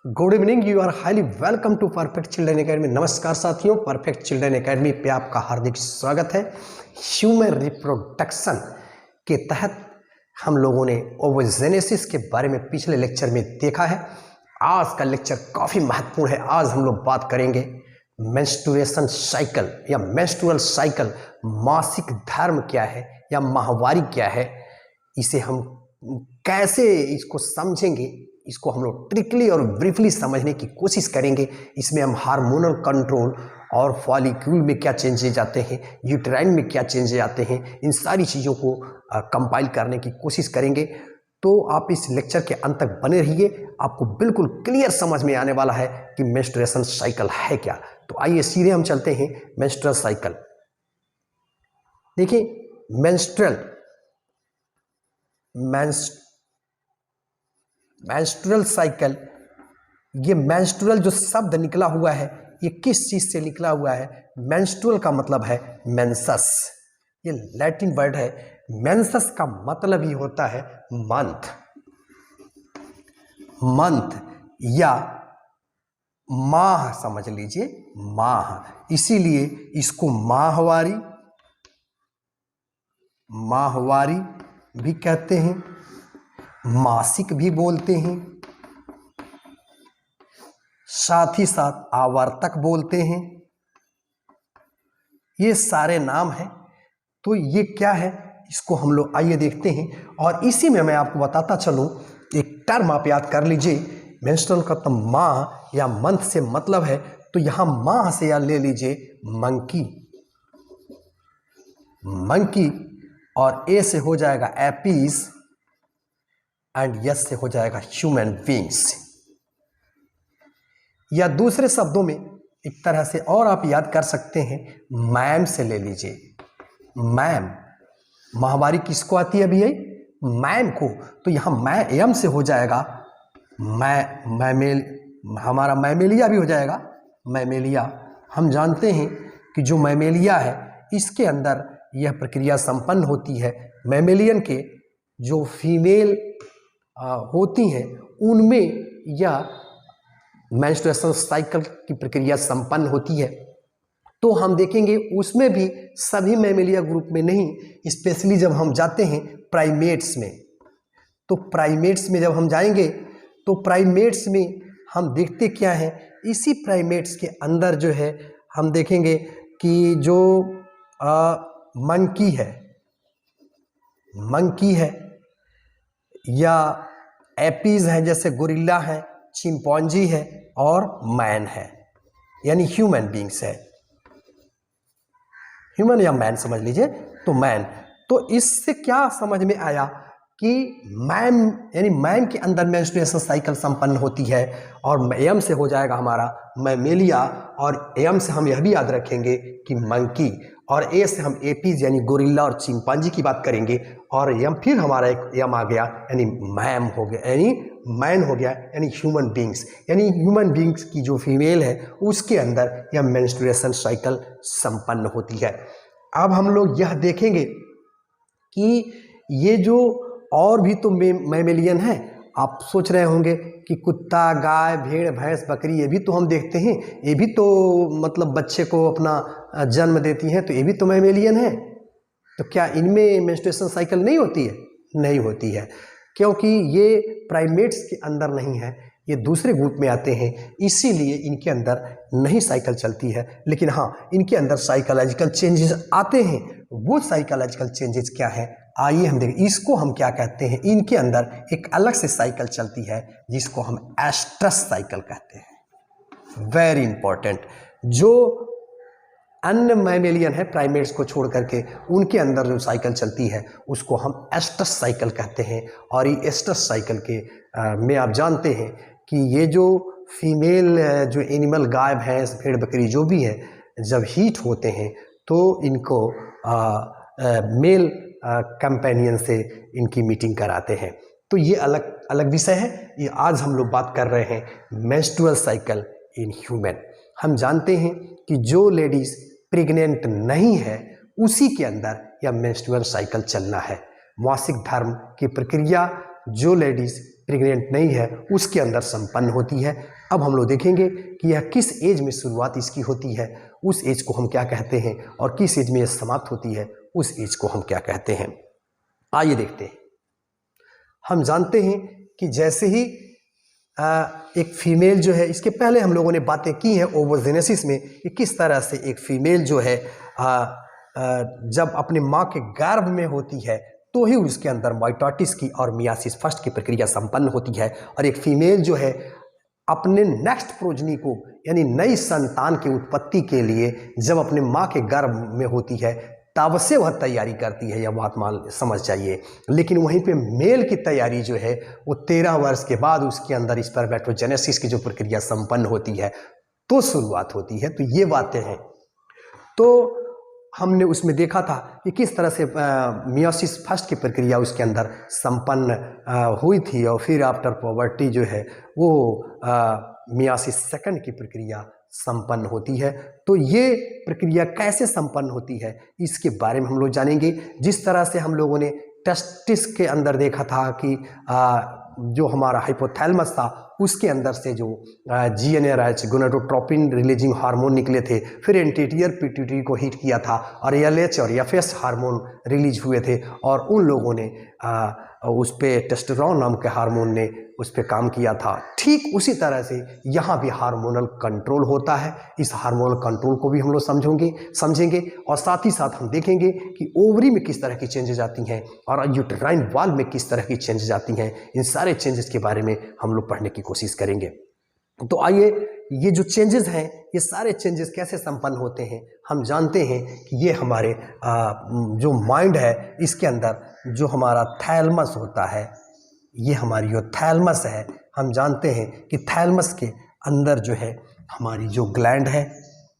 Good evening, you are highly welcome to perfect children academy. नमस्कार साथियों, perfect children academy पे आपका हार्दिक स्वागत है। ह्यूमन रिप्रोडक्शन के तहत हम लोगों ने ओवोजेनेसिस के बारे में पिछले लेक्चर में देखा है। आज का लेक्चर काफ़ी महत्वपूर्ण है। आज हम लोग बात करेंगे मेंस्ट्रुएशन साइकिल या मेंस्ट्रुअल साइकिल। मासिक धर्म क्या है या माहवारी क्या है, इसे हम कैसे इसको समझेंगे, इसको हम लोग ट्रिकली और ब्रीफली समझने की कोशिश करेंगे। इसमें हम हार्मोनल कंट्रोल और फॉलिक्यूल में क्या चेंजेज आते हैं, यूट्राइन में क्या चेंजेज आते हैं, इन सारी चीज़ों को कंपाइल करने की कोशिश करेंगे। तो आप इस लेक्चर के अंत तक बने रहिए, आपको बिल्कुल क्लियर समझ में आने वाला है कि मेंस्ट्रुएशन साइकिल है क्या। तो आइए सीधे हम चलते हैं मेंस्ट्रुअल साइकिल। देखिए, मेंस्ट्रुअल साइकिल, ये मेंस्ट्रुअल जो शब्द निकला हुआ है ये किस चीज से निकला हुआ है? मेंस्ट्रुअल का मतलब है मेंसस, ये लैटिन वर्ड है। मेंसस का मतलब ही होता है मंथ या माह, समझ लीजिए माह। इसीलिए इसको माहवारी भी कहते हैं, मासिक भी बोलते हैं, साथ ही साथ आवर्तक बोलते हैं। ये सारे नाम हैं। तो ये क्या है, इसको हम लोग आइए देखते हैं। और इसी में मैं आपको बताता चलूं, एक टर्म आप याद कर लीजिए। मेंस्ट्रुअल का तो माह या मंथ से मतलब है, तो यहां माह से याद ले लीजिए मंकी, और ए से हो जाएगा एपीज, एंड यस से हो जाएगा ह्यूमन बीइंग्स। या दूसरे शब्दों में एक तरह से और आप याद कर सकते हैं, मैम से ले लीजिए। मैम, माहवारी किसको आती है अभी? मैम को। तो यहाँ एम से हो जाएगा हमारा मैमेलिया भी हो जाएगा। मैमेलिया, हम जानते हैं कि जो मैमेलिया है इसके अंदर यह प्रक्रिया संपन्न होती है। मैमेलियन के जो फीमेल होती हैं उनमें यह मेंस्ट्रुएशन साइकिल की प्रक्रिया संपन्न होती है। तो हम देखेंगे उसमें भी सभी मैमेलिया ग्रुप में नहीं, स्पेशली जब हम जाते हैं प्राइमेट्स में। तो प्राइमेट्स में जब हम जाएंगे तो प्राइमेट्स में हम देखते क्या है, इसी प्राइमेट्स के अंदर जो है हम देखेंगे कि जो मंकी है या एपीज है, जैसे गोरिल्ला है, चिंपैंजी है और मैन है, यानी ह्यूमन बीइंग्स है। ह्यूमन या मैन समझ लीजिए, तो मैन। तो इससे क्या समझ में आया कि मैन यानी मैन के अंदर मेंस्ट्रुएशन साइकिल संपन्न होती है। और एम से हो जाएगा हमारा मैमेलिया, और एम से हम यह भी याद रखेंगे कि मंकी, और ए से हम एपीज यानी गोरिल्ला और चिंपैंजी की बात करेंगे। और एम फिर हमारा एक एम आ गया, यानी मैम हो गया, यानी मैन हो गया, यानी ह्यूमन बीइंग्स। यानी ह्यूमन बीइंग्स की जो फीमेल है उसके अंदर यह मेंस्ट्रुएशन साइकिल संपन्न होती है। अब हम लोग यह देखेंगे कि ये जो और भी तो मैमेलियन है। आप सोच रहे होंगे कि कुत्ता, गाय, भेड़, भैंस, बकरी, ये भी तो हम देखते हैं, ये भी तो मतलब बच्चे को अपना जन्म देती हैं, तो ये भी तो मैमेलियन है। तो क्या इनमें मेंस्ट्रुएशन साइकिल नहीं होती है? नहीं होती है, क्योंकि ये प्राइमेट्स के अंदर नहीं है, ये दूसरे ग्रुप में आते हैं, इसीलिए इनके अंदर नहीं साइकिल चलती है। लेकिन हाँ, इनके अंदर साइकोलॉजिकल चेंजेस आते हैं। वो साइकोलॉजिकल चेंजेस क्या है, आइए हम देखें। इसको हम क्या कहते हैं, इनके अंदर एक अलग से साइकिल चलती है जिसको हम एस्ट्रस साइकिल कहते हैं। Very important. जो अन्य मैमेलियन है प्राइमेट्स को छोड़ करके, उनके अंदर जो साइकिल चलती है उसको हम एस्ट्रस साइकिल कहते हैं। और ये एस्ट्रस साइकिल के में आप जानते हैं कि ये जो फीमेल जो एनिमल, गाय, भैंस, भेड़, बकरी जो भी है, जब हीट होते हैं तो इनको मेल कंपेनियन से इनकी मीटिंग कराते हैं। तो ये अलग अलग विषय है। ये आज हम लोग बात कर रहे हैं मेंस्ट्रुअल साइकिल इन ह्यूमन। हम जानते हैं कि जो लेडीज प्रेग्नेंट नहीं है उसी के अंदर यह मेंस्ट्रुअल साइकिल चलना है। मासिक धर्म की प्रक्रिया जो लेडीज प्रेग्नेंट नहीं है उसके अंदर संपन्न होती है। अब हम लोग देखेंगे कि यह किस एज में शुरुआत इसकी होती है, उस एज को हम क्या कहते हैं, और किस एज में यह समाप्त होती है, उस एज को हम क्या कहते हैं। आइए देखते हैं। हम जानते हैं कि जैसे ही एक फीमेल जो है, इसके पहले हम लोगों ने बातें की हैं ओवोजेनेसिस में कि किस तरह से एक फीमेल जो है जब अपने माँ के गर्भ में होती है तो ही उसके अंदर माइटोसिस की और मियासिस फर्स्ट की प्रक्रिया संपन्न होती है। और एक फीमेल जो है अपने नेक्स्ट प्रोजनी को यानी नई संतान की उत्पत्ति के लिए जब अपने माँ के गर्भ में होती है तब से वह तैयारी करती है, यह बात मान समझ जाइए। लेकिन वहीं पे मेल की तैयारी जो है वो 13 वर्ष के बाद उसके अंदर स्पर्मेटोजेनेसिस की जो प्रक्रिया संपन्न होती है तो शुरुआत होती है। तो ये बातें हैं। तो हमने उसमें देखा था कि किस तरह से मियोसिस फर्स्ट की प्रक्रिया उसके अंदर संपन्न हुई थी और फिर आफ्टर पॉवर्टी जो है वो मियोसिस सेकंड की प्रक्रिया संपन्न होती है। तो ये प्रक्रिया कैसे संपन्न होती है इसके बारे में हम लोग जानेंगे। जिस तरह से हम लोगों ने टेस्टिस के अंदर देखा था कि जो हमारा हाइपोथैलेमस था उसके अंदर से जो GnRH गोनाडोट्रोपिन रिलीजिंग हार्मोन निकले थे, फिर एंटीरियर पिट्यूटरी को हिट किया था और LH और FS हार्मोन रिलीज हुए थे और उन लोगों ने उस पे टेस्टोस्टेरोन नाम के हार्मोन ने उस पे काम किया था। ठीक उसी तरह से यहाँ भी हार्मोनल कंट्रोल होता है। इस हार्मोनल कंट्रोल को भी हम लोग समझेंगे और साथ ही साथ हम देखेंगे कि ओवरी में किस तरह की चेंजेस आती हैं और यूटेराइन वॉल में किस तरह की चेंजेस आती हैं। इन सारे चेंजेस के बारे में हम लोग पढ़ने की कोशिश करेंगे। तो आइए, ये जो चेंजेस हैं ये सारे चेंजेस कैसे संपन्न होते हैं। हम जानते हैं कि ये हमारे जो माइंड है इसके अंदर जो हमारा थैलमस होता है, ये हमारी जो थैलमस है, हम जानते हैं कि थैलमस के अंदर जो है हमारी जो ग्लैंड है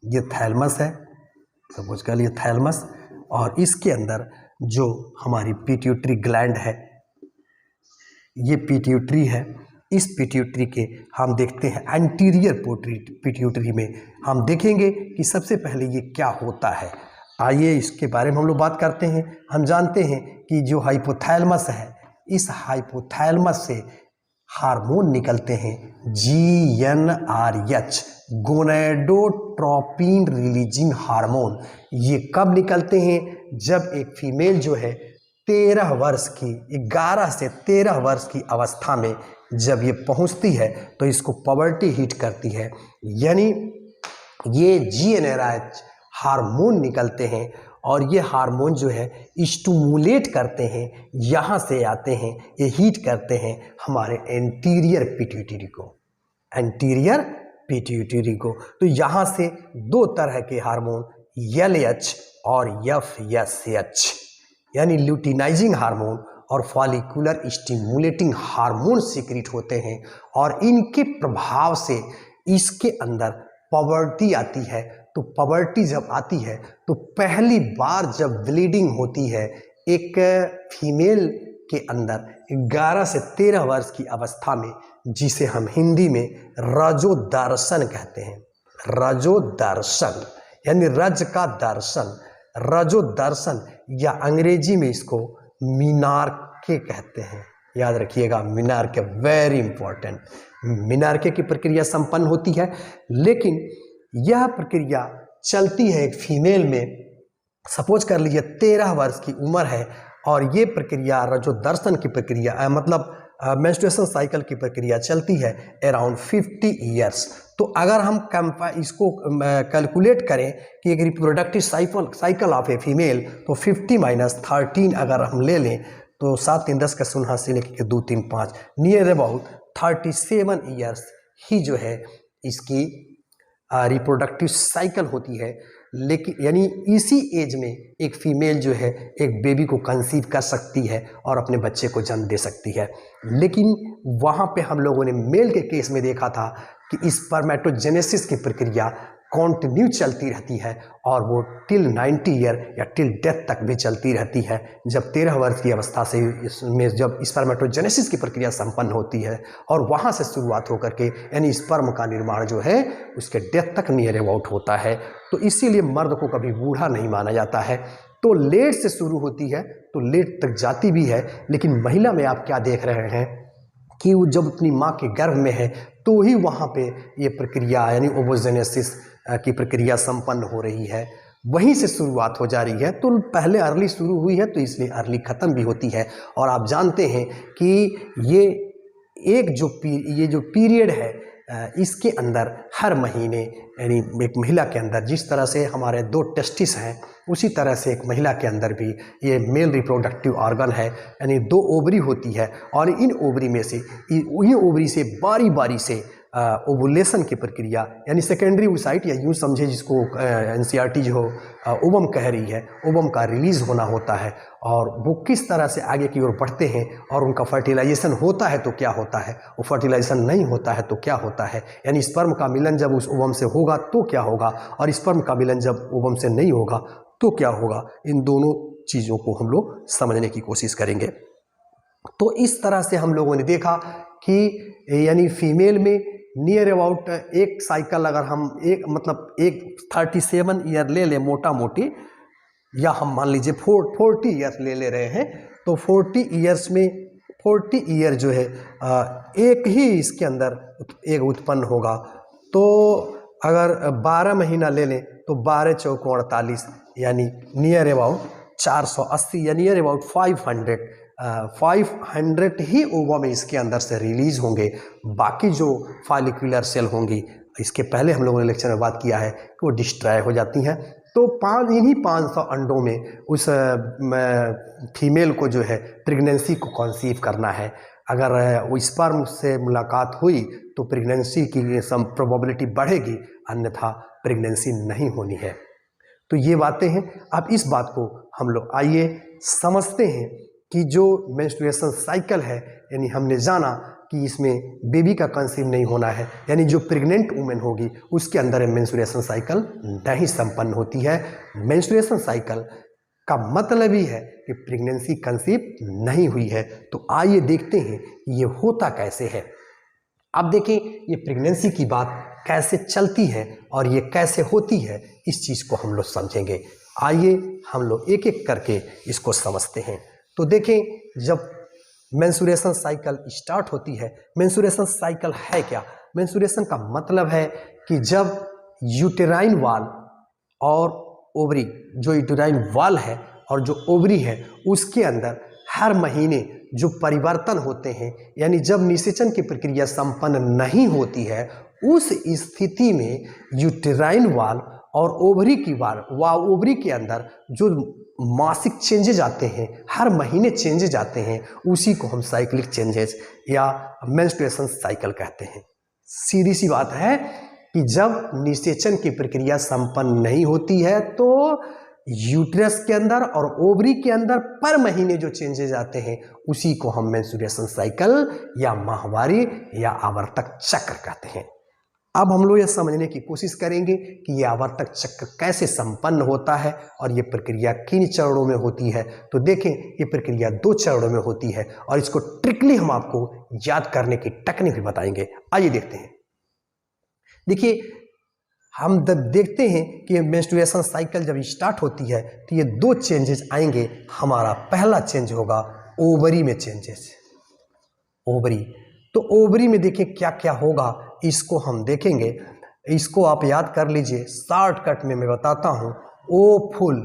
ये थैलमस है, सपोज कर लिए थैलमस, और इसके अंदर जो हमारी पिट्यूटरी ग्लैंड है ये पिट्यूटरी है। इस पिट्यूटरी के हम देखते हैं एंटीरियर पिट्यूटरी में हम देखेंगे कि सबसे पहले ये क्या होता है। आइए इसके बारे में हम लोग बात करते हैं। हम जानते हैं कि जो हाइपोथैलेमस है, इस हाइपोथैलेमस से हार्मोन निकलते हैं GnRH गोनाडोट्रोपिन रिलीजिंग हार्मोन। ये कब निकलते हैं? जब एक फीमेल जो है 13 वर्ष की, 11 से 13 वर्ष की अवस्था में जब ये पहुंचती है तो इसको पॉवर्टी हिट करती है, यानी ये GnRH हार्मोन निकलते हैं और ये हार्मोन जो है स्टिमुलेट करते हैं, यहाँ से आते हैं, ये हीट करते हैं हमारे एंटीरियर पिट्यूटरी को। तो यहाँ से दो तरह के हार्मोन LH और FSH यानी ल्यूटिनाइजिंग हार्मोन और फॉलिकुलर स्टिमुलेटिंग हार्मोन सीक्रेट होते हैं और इनके प्रभाव से इसके अंदर पॉवर्टी आती है। तो पॉवर्टी जब आती है तो पहली बार जब ब्लीडिंग होती है एक फीमेल के अंदर 11 से 13 वर्ष की अवस्था में, जिसे हम हिंदी में रजोदर्शन कहते हैं। रजोदर्शन यानी रज का दर्शन, रजोदर्शन, या अंग्रेजी में इसको मीनार्के कहते हैं। याद रखिएगा, मीनार्के, वेरी इंपॉर्टेंट। मीनार्के की प्रक्रिया संपन्न होती है, लेकिन यह प्रक्रिया चलती है एक फीमेल में। सपोज कर लीजिए 13 वर्ष की उम्र है और ये प्रक्रिया रजोदर्शन की प्रक्रिया मतलब मेंस्ट्रुएशन साइकिल की प्रक्रिया चलती है अराउंड 50 ईयर्स। तो अगर हम इसको कैलकुलेट करें कि एक reproductive cycle of a female, तो 50 - 13 अगर हम ले लें तो 7 3 10 का 0 से लेकर 2 3 5 नियर अबाउट 37 ईयर्स ही जो है इसकी रिप्रोडक्टिव साइकिल होती है। लेकिन यानी इसी एज में एक फीमेल जो है एक बेबी को कंसीव कर सकती है और अपने बच्चे को जन्म दे सकती है। लेकिन वहाँ पे हम लोगों ने मेल के केस में देखा था कि स्पर्मेटोजेनेसिस की प्रक्रिया कंटिन्यू चलती रहती है और वो टिल 90 ईयर या टिल डेथ तक भी चलती रहती है। जब 13 वर्ष की अवस्था से इसमें जब स्पर्मेटोजेनेसिस की प्रक्रिया संपन्न होती है और वहाँ से शुरुआत होकर के यानी स्पर्म का निर्माण जो है उसके डेथ तक नियर अबाउट होता है। तो इसीलिए मर्द को कभी बूढ़ा नहीं माना जाता है। तो लेट से शुरू होती है तो लेट तक जाती भी है। लेकिन महिला में आप क्या देख रहे हैं कि वो जब अपनी माँ के गर्भ में है तो ही वहाँ पे ये प्रक्रिया यानी ओवोजेनेसिस की प्रक्रिया संपन्न हो रही है, वहीं से शुरुआत हो जा रही है। तो पहले अर्ली शुरू हुई है तो इसलिए अर्ली ख़त्म भी होती है। और आप जानते हैं कि ये ये जो पीरियड है इसके अंदर हर महीने यानी एक महिला के अंदर जिस तरह से हमारे 2 टेस्टिस हैं उसी तरह से एक महिला के अंदर भी ये मेल रिप्रोडक्टिव ऑर्गन है, यानी 2 ओवरी होती है और इन ओवरी में से इन ओवरी से बारी बारी से ओवुलेशन की प्रक्रिया यानी सेकेंडरी ओसाइट या यूँ समझे जिसको एनसीईआरटी जो ओवम कह रही है, ओवम का रिलीज होना होता है और वो किस तरह से आगे की ओर बढ़ते हैं और उनका फर्टिलाइजेशन होता है तो क्या होता है, वो फर्टिलाइजेशन नहीं होता है तो क्या होता है, यानी स्पर्म का मिलन जब उस ओवम से होगा तो क्या होगा और स्पर्म का मिलन जब ओवम से नहीं होगा तो क्या होगा। इन दोनों चीज़ों को हम लोग समझने की कोशिश करेंगे। तो इस तरह से हम लोगों ने देखा कि यानी फीमेल में नियर अबाउट एक साइकिल अगर हम एक 37 ईयर ले लें मोटा मोटी, या हम मान लीजिए 40 ईयर्स ले रहे हैं तो 40 ईयर्स में 40 ईयर जो है एक ही इसके अंदर एक उत्पन्न होगा। तो अगर 12 महीना ले लें तो 12 चौको 48 यानी नियर अबाउट 480 या नियर अबाउट 500 ही ओवम इसके अंदर से रिलीज होंगे। बाकी जो फॉलिकुलर सेल होंगी, इसके पहले हम लोगों ने लेक्चर में बात किया है कि वो डिस्ट्रॉय हो जाती हैं। तो इन्हीं 500 अंडों में उस फीमेल को जो है प्रेगनेंसी को कंसीव करना है। अगर वो स्पर्म से मुलाकात हुई तो प्रेगनेंसी की सम प्रोबेबिलिटी बढ़ेगी, अन्यथा प्रेगनेंसी नहीं होनी है। तो ये बातें हैं। अब इस बात को हम लोग आइए समझते हैं कि जो मेंस्ट्रुएशन साइकिल है, यानी हमने जाना कि इसमें बेबी का कंसीव नहीं होना है, यानी जो प्रेग्नेंट वुमेन होगी उसके अंदर मेंस्ट्रुएशन साइकिल नहीं संपन्न होती है। मेंस्ट्रुएशन साइकिल का मतलब ही है कि प्रेगनेंसी कंसीव नहीं हुई है। तो आइए देखते हैं कि ये होता कैसे है। अब देखें ये प्रेगनेंसी की बात कैसे चलती है और ये कैसे होती है, इस चीज़ को हम लोग समझेंगे। आइए हम लोग एक एक करके इसको समझते हैं। तो देखें जब मेंस्ट्रुएशन साइकिल स्टार्ट होती है, मेंस्ट्रुएशन साइकिल है क्या? मेंस्ट्रुएशन का मतलब है कि जब यूटेराइन वाल और ओवरी, जो यूटेराइन वाल है और जो ओवरी है उसके अंदर हर महीने जो परिवर्तन होते हैं, यानी जब निषेचन की प्रक्रिया संपन्न नहीं होती है, उस स्थिति में यूटेराइन वाल और ओवरी की ओवरी के अंदर जो मासिक चेंजेज आते हैं, हर महीने चेंजेज आते हैं, उसी को हम साइक्लिक चेंजेस या मेंस्ट्रुएशन साइकिल कहते हैं। सीधी सी बात है कि जब निषेचन की प्रक्रिया संपन्न नहीं होती है तो यूट्रस के अंदर और ओवरी के अंदर पर महीने जो चेंजेस आते हैं उसी को हम मेंस्ट्रुएशन साइकिल या माहवारी या आवर्तक चक्र कहते हैं। अब हम लोग यह समझने की कोशिश करेंगे कि यह आवर्तक चक्र कैसे संपन्न होता है और ये प्रक्रिया किन चरणों में होती है। तो देखें ये प्रक्रिया 2 चरणों में होती है और इसको ट्रिकली हम आपको याद करने की टेक्निक भी बताएंगे। आइए देखते हैं। देखिए हम जब देखते हैं कि मेंस्ट्रुएशन साइकिल जब स्टार्ट होती है तो ये 2 चेंजेस आएंगे। हमारा पहला चेंज होगा ओवरी में चेंजेस। ओवरी, तो ओवरी में देखिए क्या क्या होगा, इसको हम देखेंगे। इसको आप याद कर लीजिए, शॉर्टकट में मैं बताता हूं। ओ फुल,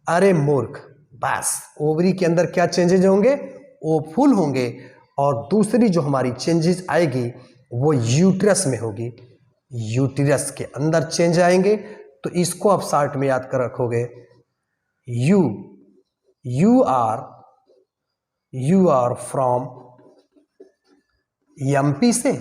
अरे मूर्ख, बस ओवरी के अंदर क्या चेंजेज होंगे? ओ फुल होंगे। और दूसरी जो हमारी चेंजेस आएगी वो यूट्रस में होगी। यूट्रस के अंदर चेंज आएंगे तो इसको आप शॉर्ट में याद कर रखोगे। यू आर फ्रॉम एमपी से।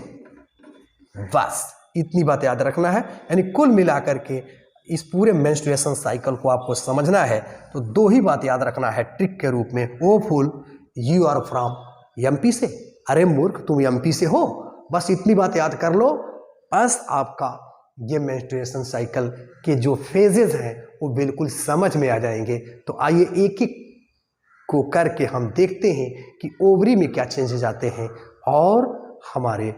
बस इतनी बात याद रखना है। यानी कुल मिलाकर के इस पूरे मेंस्ट्रुएशन साइकिल को आपको समझना है तो 2 ही बात याद रखना है ट्रिक के रूप में। Oh fool, you are from MP से, अरे मूर्ख तुम एमपी से हो। बस इतनी बात याद कर लो, बस आपका ये मेंस्ट्रुएशन साइकिल के जो फेजेस हैं वो बिल्कुल समझ में आ जाएंगे। तो आइए एक एक को करके हम देखते हैं कि ओवरी में क्या चेंजेस आते हैं और हमारे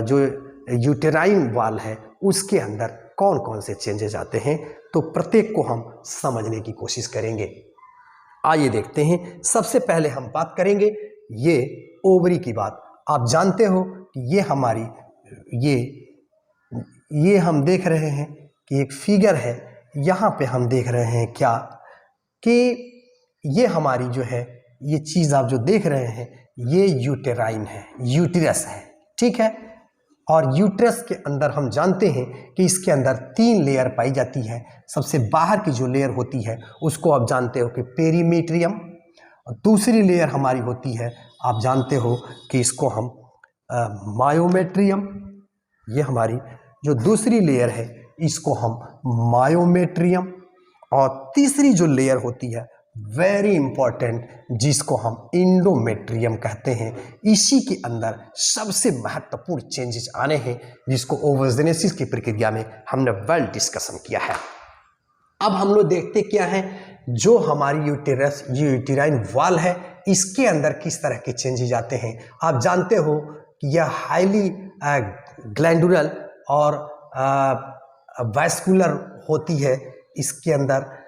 जो यूटेराइन वाल है उसके अंदर कौन कौन से चेंजेस आते हैं। तो प्रत्येक को हम समझने की कोशिश करेंगे। आइए देखते हैं। सबसे पहले हम बात करेंगे ये ओवरी की बात, आप जानते हो कि ये हमारी ये हम देख रहे हैं कि एक फिगर है, यहाँ पे हम देख रहे हैं क्या कि ये हमारी जो है ये चीज़ आप जो देख रहे हैं ये यूटेराइन है, यूटेरस है, ठीक है। और यूट्रस के अंदर हम जानते हैं कि इसके अंदर 3 लेयर पाई जाती है। सबसे बाहर की जो लेयर होती है उसको आप जानते हो कि पेरीमीट्रियम, और दूसरी लेयर हमारी होती है, आप जानते हो कि इसको हम मायोमेट्रियम, ये हमारी जो दूसरी लेयर है इसको हम मायोमेट्रियम, और तीसरी जो लेयर होती है वेरी इंपॉर्टेंट जिसको हम इंडोमेट्रियम कहते हैं, इसी के अंदर सबसे महत्वपूर्ण चेंजेस आने हैं जिसको ओवोजेनेसिस की प्रक्रिया में हमने वेल डिस्कशन किया है। अब हम लोग देखते क्या है, जो हमारी यूटेरस यूटेराइन वॉल है इसके अंदर किस तरह के चेंजेस आते हैं। आप जानते हो कि यह हाईली ग्लैंडुलर और वैस्कुलर होती है इसके अंदर।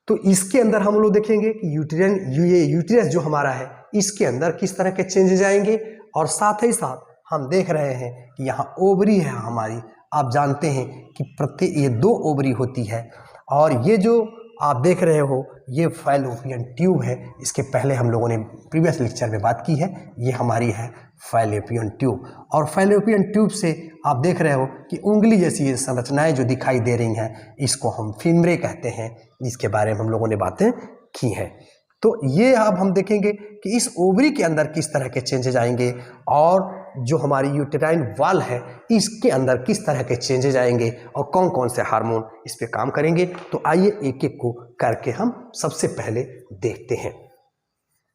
तो इसके अंदर हम लोग देखेंगे कि यूटेरस जो हमारा है इसके अंदर किस तरह के चेंजेस आएंगे, और साथ ही साथ हम देख रहे हैं कि यहाँ ओवरी है हमारी। आप जानते हैं कि प्रत्येक ये 2 ओवरी होती है, और ये जो आप देख रहे हो ये फैलोपियन ट्यूब है। इसके पहले हम लोगों ने प्रीवियस लेक्चर में बात की है, ये हमारी है फैलोपियन ट्यूब। और फैलोपियन ट्यूब से आप देख रहे हो कि उंगली जैसी ये संरचनाएं जो दिखाई दे रही हैं इसको हम फिमरे कहते हैं, इसके बारे में हम लोगों ने बातें की हैं। तो ये अब हम देखेंगे कि इस ओवरी के अंदर किस तरह के चेंजेज आएंगे, और जो हमारी यूटेराइन वॉल है इसके अंदर किस तरह के चेंजेज आएंगे, और कौन कौन से हार्मोन इस पे काम करेंगे। तो आइए एक एक को करके हम सबसे पहले देखते हैं।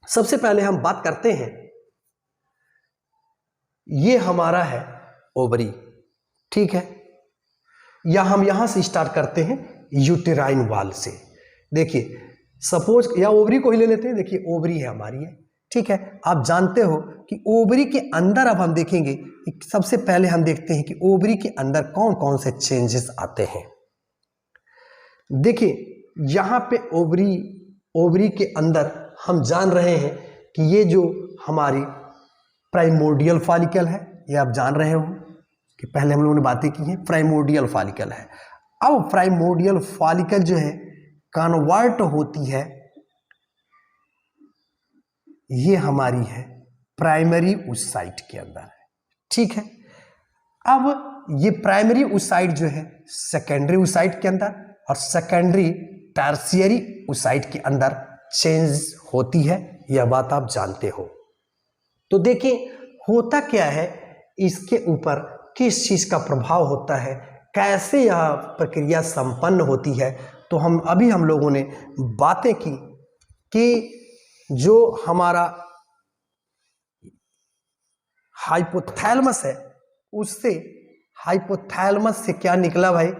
सबसे पहले हम बात करते हैं, ये हमारा है ओवरी, ठीक है, या हम यहां से स्टार्ट करते हैं यूटेराइन वॉल से। देखिए सपोज या ओवरी को ही ले लेते हैं, देखिए ओवरी है हमारी है, ठीक है। आप जानते हो कि ओवरी के अंदर अब हम देखेंगे, सबसे पहले हम देखते हैं कि ओवरी के अंदर कौन कौन से चेंजेस आते हैं। देखिए यहाँ पे ओवरी के अंदर हम जान रहे हैं कि ये जो हमारी प्राइमोर्डियल फॉलिकल है, ये आप जान रहे हो कि पहले हम लोगों ने बातें की हैं, प्राइमोर्डियल फॉलिकल है। अब प्राइमोर्डियल फॉलिकल जो है कन्वर्ट होती है, ये हमारी है प्राइमरी oocyte के अंदर है, ठीक है। अब ये प्राइमरी oocyte जो है सेकेंडरी oocyte के अंदर और सेकेंडरी टर्शियरी oocyte के अंदर चेंज होती है, यह बात आप जानते हो। तो देखिए होता क्या है, इसके ऊपर किस चीज का प्रभाव होता है, कैसे यह प्रक्रिया संपन्न होती है। तो हम लोगों ने बातें की कि जो हमारा हाइपोथैलेमस है उससे, हाइपोथैलेमस से क्या निकला भाई,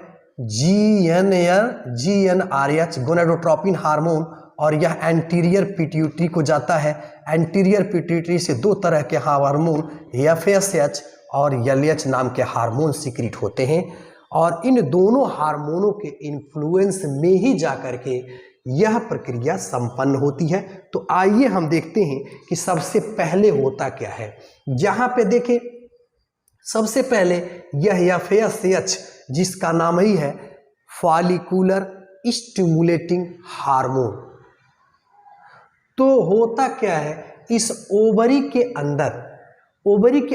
GnRH गोनाडोट्रोपिन हार्मोन, और यह एंटीरियर पिट्यूटरी को जाता है। एंटीरियर पिट्यूटरी से 2 तरह के हार्मोन FSH और LH नाम के हार्मोन सीक्रेट होते हैं, और इन दोनों हार्मोनों के इन्फ्लुएंस में ही जाकर के यह प्रक्रिया संपन्न होती है। तो आइए हम देखते हैं कि सबसे पहले होता क्या है। यहाँ पे देखें सबसे पहले यह FSH जिसका नाम ही है फॉलिकुलर स्टिमुलेटिंग हार्मोन। तो होता क्या है, इस ओवरी के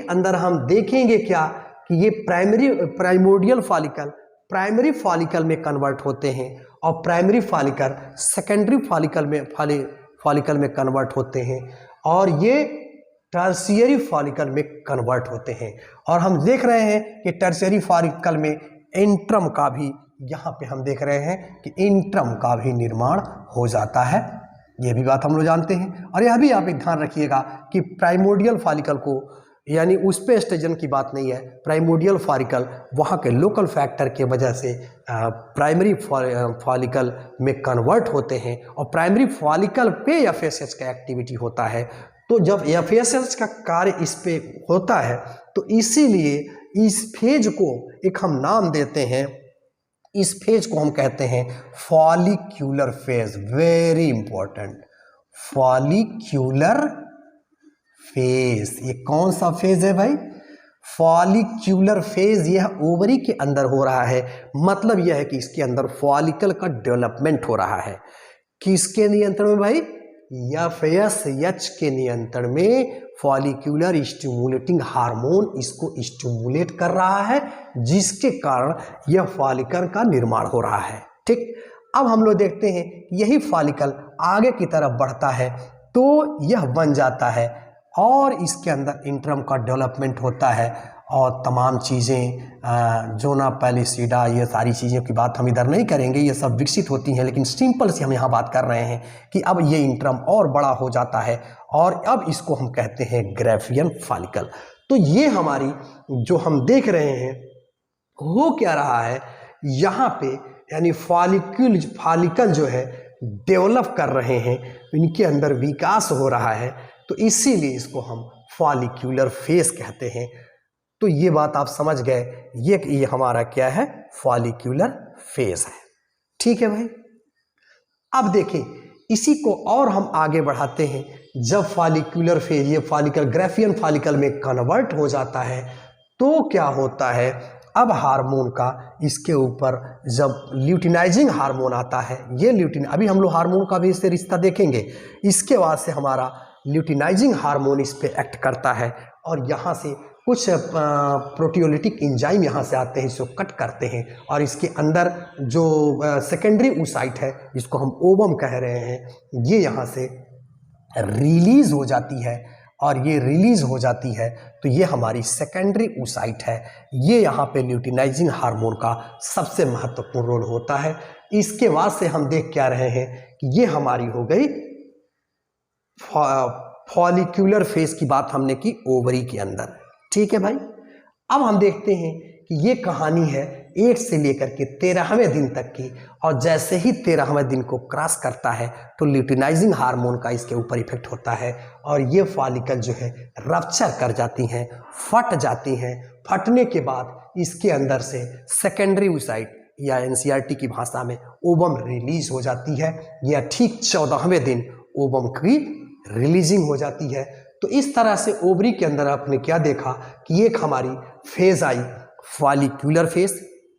अंदर हम देखेंगे क्या कि ये प्राइमोर्डियल फॉलिकल प्राइमरी फॉलिकल में कन्वर्ट होते हैं, और प्राइमरी फॉलिकल सेकेंडरी फॉलिकल में कन्वर्ट होते हैं, और ये टर्शियरी फॉलिकल में कन्वर्ट होते हैं। और हम देख रहे हैं कि टर्शियरी फॉलिकल में इंट्रम का भी, यहाँ पे हम देख रहे हैं कि इंट्रम का भी निर्माण हो जाता है, ये भी बात हम लोग जानते हैं। और यह भी आप एक ध्यान रखिएगा कि प्राइमोर्डियल फॉलिकल को, यानी उस पे एस्ट्रोजन की बात नहीं है, प्राइमोर्डियल फॉलिकल वहाँ के लोकल फैक्टर के वजह से प्राइमरी फॉलिकल में कन्वर्ट होते हैं, और प्राइमरी फॉलिकल पे FSH का एक्टिविटी होता है। तो जब FSH का कार्य इस पे होता है तो इसीलिए इस फेज को एक हम नाम देते हैं, इस फेज को हम कहते हैं follicular phase. Very important, follicular phase. ये कौन सा फेज है भाई? Follicular phase. यह ओवरी के अंदर हो रहा है। मतलब यह है कि इसके अंदर फॉलिकल का डेवलपमेंट हो रहा है। किसके नियंत्रण में भाई? FSH के नियंत्रण में फॉलिक्यूलर स्टिमुलेटिंग हार्मोन इसको स्टिमुलेट कर रहा है, जिसके कारण यह फॉलिकल का निर्माण हो रहा है। ठीक, अब हम लोग देखते हैं यही फॉलिकल आगे की तरफ बढ़ता है तो यह बन जाता है और इसके अंदर इंट्रम का डेवलपमेंट होता है और तमाम चीज़ें जोना पैलिसिडा, ये सारी चीज़ों की बात हम इधर नहीं करेंगे, ये सब विकसित होती हैं, लेकिन सिंपल से हम यहाँ बात कर रहे हैं कि अब ये इंट्रम और बड़ा हो जाता है और अब इसको हम कहते हैं ग्राफियन फॉलिकल। तो ये हमारी जो हम देख रहे हैं हो क्या रहा है यहाँ पे, यानी फॉलिकल जो है डेवलप कर रहे हैं, इनके अंदर विकास हो रहा है, तो इसीलिए इसको हम फॉलिक्यूलर फेज कहते हैं। तो ये बात आप समझ गए, ये हमारा क्या है? फॉलिक्यूलर फेज है। ठीक है भाई। अब देखें इसी को और हम आगे बढ़ाते हैं। जब फॉलिक्यूलर फेज ये फॉलिकल ग्राफियन फॉलिकल में कन्वर्ट हो जाता है तो क्या होता है? अब हार्मोन का इसके ऊपर जब ल्यूटिनाइजिंग हार्मोन आता है, ये ल्यूटिन, अभी हम लोग हार्मोन का भी इससे रिश्ता देखेंगे। इसके बाद से हमारा ल्यूटिनाइजिंग हार्मोन इस पे एक्ट करता है और यहाँ से कुछ प्रोटियोलिटिक एंजाइम यहाँ से आते हैं, इसको कट करते हैं और इसके अंदर जो सेकेंडरी oocyte है, जिसको हम ओवम कह रहे हैं, ये यहाँ से रिलीज हो जाती है और ये रिलीज हो जाती है तो ये हमारी सेकेंडरी oocyte है। ये यहाँ पे ल्यूटिनाइजिंग हार्मोन का सबसे महत्वपूर्ण रोल होता है। इसके बाद से हम देख क्या रहे हैं कि ये हमारी हो गई फॉलिक्यूलर फेज की बात हमने की ओवरी के अंदर। ठीक है भाई। अब हम देखते हैं कि ये कहानी है 8 से लेकर के 13वें दिन तक की, और जैसे ही 13वें दिन को क्रॉस करता है तो ल्यूटिनाइजिंग हार्मोन का इसके ऊपर इफेक्ट होता है और ये फॉलिकल जो है रप्चर कर जाती हैं, फट जाती हैं। फटने के बाद इसके अंदर से सेकेंडरी oocyte या NCERT की भाषा में ओवम रिलीज हो जाती है, या ठीक 14वें दिन ओवम की रिलीजिंग हो जाती है। तो इस तरह से ओवरी के अंदर आपने क्या देखा कि एक हमारी फेज आई फॉलिक्यूलर फेज,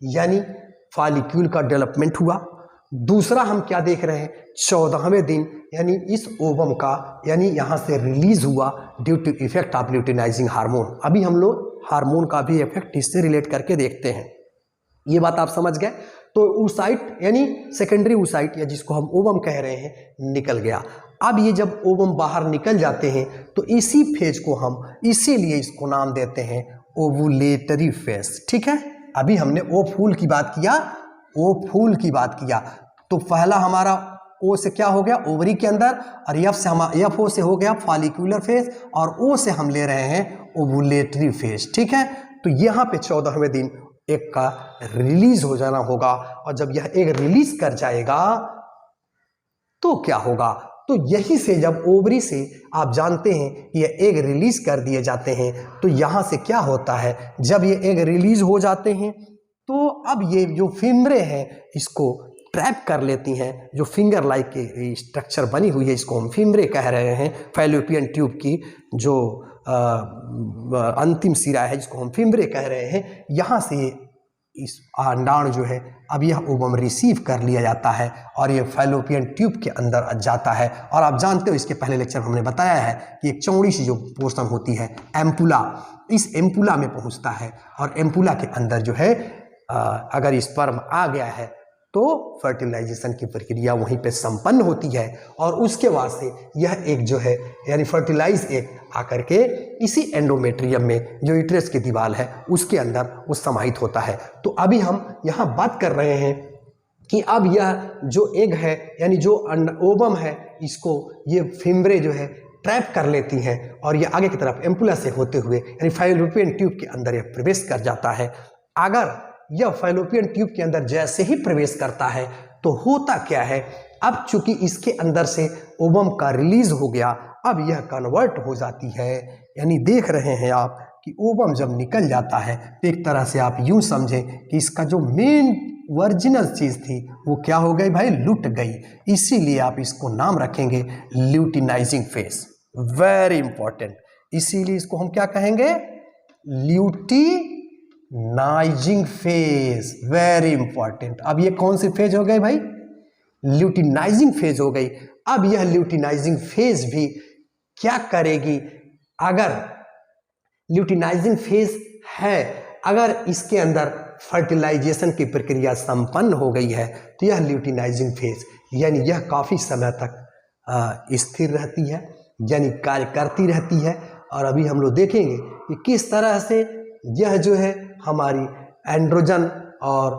यानी फॉलिक्यूल का डेवलपमेंट हुआ। दूसरा हम क्या देख रहे हैं? 14वें दिन, यानी इस ओवम का, यानी यहाँ से रिलीज हुआ due to effect of luteinising hormone. अभी हम लोग हार्मोन का भी इफेक्ट इससे रिलेट करके देखते हैं। ये बात आप समझ गए। तो oocyte यानी सेकेंडरी oocyte, या जिसको हम ओवम कह रहे हैं, निकल गया। अब ये जब ओवम बाहर निकल जाते हैं तो इसी फेज को हम इसीलिए इसको नाम देते हैं ओवुलेटरी फेज। ठीक है। अभी हमने ओ फूल की बात किया, ओ फूल की बात किया, तो पहला हमारा ओ से क्या हो गया? ओवरी के अंदर, और एफ ओ से हो गया फॉलिक्यूलर फेज, और ओ से हम ले रहे हैं ओवुलेटरी फेज। ठीक है। तो यहाँ पे 14वें दिन एक का रिलीज हो जाना होगा, और जब यह एक रिलीज कर जाएगा तो क्या होगा? तो यही से जब ओवरी से आप जानते हैं कि ये एग रिलीज कर दिए जाते हैं, तो यहाँ से क्या होता है? जब ये एग रिलीज हो जाते हैं तो अब ये जो फिमरे हैं इसको ट्रैप कर लेती हैं। जो फिंगर लाइक स्ट्रक्चर बनी हुई है, इसको हम फिमरे कह रहे हैं। फैलोपियन ट्यूब की जो अंतिम सिरा है, जिसको हम फिमरे कह रहे हैं, यहाँ से इस अंडाणु जो है अब यह ओवम रिसीव कर लिया जाता है और ये फैलोपियन ट्यूब के अंदर जाता है। और आप जानते हो, इसके पहले लेक्चर में हमने बताया है कि एक चौड़ी सी जो पोर्शन होती है एम्पुला, इस एम्पुला में पहुंचता है, और एम्पुला के अंदर जो है अगर स्पर्म आ गया है तो फर्टिलाइजेशन की प्रक्रिया वहीं पे संपन्न होती है, और उसके बाद से यह एक जो है यानी फर्टिलाइज एग आकर के इसी एंडोमेट्रियम में जो यूट्रस की दीवार है उसके अंदर वो समाहित होता है। तो अभी हम यहाँ बात कर रहे हैं कि अब यह जो एग है, यानी जो ओवम है, इसको ये फिमरे जो है ट्रैप कर लेती हैं और ये आगे की तरफ एम्पुला से होते हुए यानी फैलोपियन ट्यूब के अंदर यह प्रवेश कर जाता है। अगर यह फैलोपियन ट्यूब के अंदर जैसे ही प्रवेश करता है तो होता क्या है? अब चूंकि इसके अंदर से ओवम का रिलीज हो गया, अब यह कन्वर्ट हो जाती है, यानी देख रहे हैं आप कि ओवम जब निकल जाता है तो एक तरह से आप यूं समझें कि इसका जो मेन ओरिजिनल चीज थी वो क्या हो गई भाई? लुट गई। इसीलिए आप इसको नाम रखेंगे ल्यूटिनाइजिंग फेज। वेरी इंपॉर्टेंट, इसीलिए इसको हम क्या कहेंगे, ल्यूटिनाइजिंग फेज। Very important. अब ये कौन सी फेज हो गई भाई, ल्यूटिनाइजिंग फेज हो गई। अब यह ल्यूटिनाइजिंग फेज भी क्या करेगी, अगर ल्यूटिनाइजिंग फेज है, अगर इसके अंदर फर्टिलाइजेशन की प्रक्रिया संपन्न हो गई है तो यह ल्यूटिनाइजिंग फेज यानी यह काफ़ी समय तक स्थिर रहती है, यानी कार्य करती रहती है। और अभी हम लोग देखेंगे कि किस तरह से यह जो है हमारी एंड्रोजन और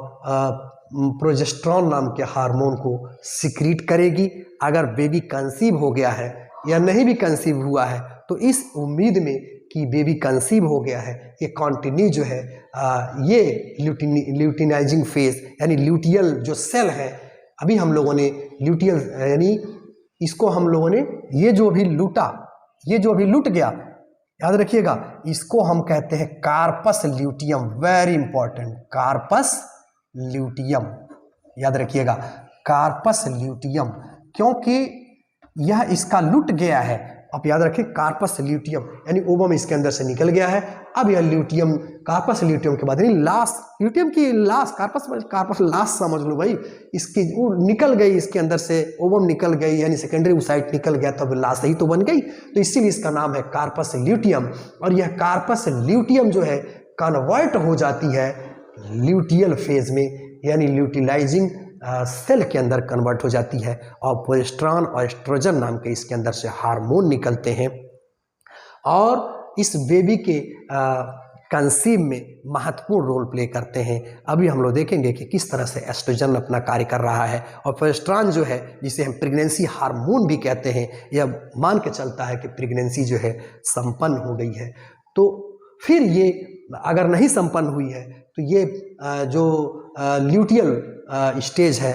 प्रोजेस्टेरॉन नाम के हार्मोन को सिक्रीट करेगी। अगर बेबी कंसीव हो गया है या नहीं भी कंसीव हुआ है तो इस उम्मीद में कि बेबी कंसीव हो गया है, ये कंटिन्यू जो है ये ल्यूटिनाइजिंग फेज यानी ल्यूटियल जो सेल है, अभी हम लोगों ने ल्यूटियल यानी इसको हम लोगों ने ये जो भी लूट गया, याद रखिएगा, इसको हम कहते हैं corpus luteum. Very important, corpus luteum, याद रखिएगा, कार्पस ल्यूटियम, क्योंकि यह इसका लूट गया है। आप याद रखें, कार्पस ल्यूटियम यानी ओवम इसके अंदर से निकल गया है। अब यह ल्यूटियम, कार्पस ल्यूटियम के बाद यानी लास्ट, ल्यूटियम की लास्ट, कार्पस लास्ट समझ लो भाई, इसकी वो निकल गई, इसके अंदर से ओवम निकल गई यानी सेकेंडरी ओसाइट निकल गया, तब लास्ट ही तो बन गई, तो इसीलिए इसका नाम है कार्पस ल्यूटियम। और यह कार्पस ल्यूटियम जो है कन्वर्ट हो जाती है ल्यूटियल फेज में, यानी ल्यूटिलाइजिंग सेल के अंदर कन्वर्ट हो जाती है और प्रोजेस्टेरॉन और एस्ट्रोजन नाम के इसके अंदर से हार्मोन निकलते हैं और इस बेबी के कंसीव में महत्वपूर्ण रोल प्ले करते हैं। अभी हम लोग देखेंगे कि किस तरह से एस्ट्रोजन अपना कार्य कर रहा है और प्रोजेस्टेरॉन जो है, जिसे हम प्रेगनेंसी हार्मोन भी कहते हैं, यह मान के चलता है कि प्रेगनेंसी जो है संपन्न हो गई है। तो फिर ये अगर नहीं संपन्न हुई है तो ये जो ल्यूटियल स्टेज है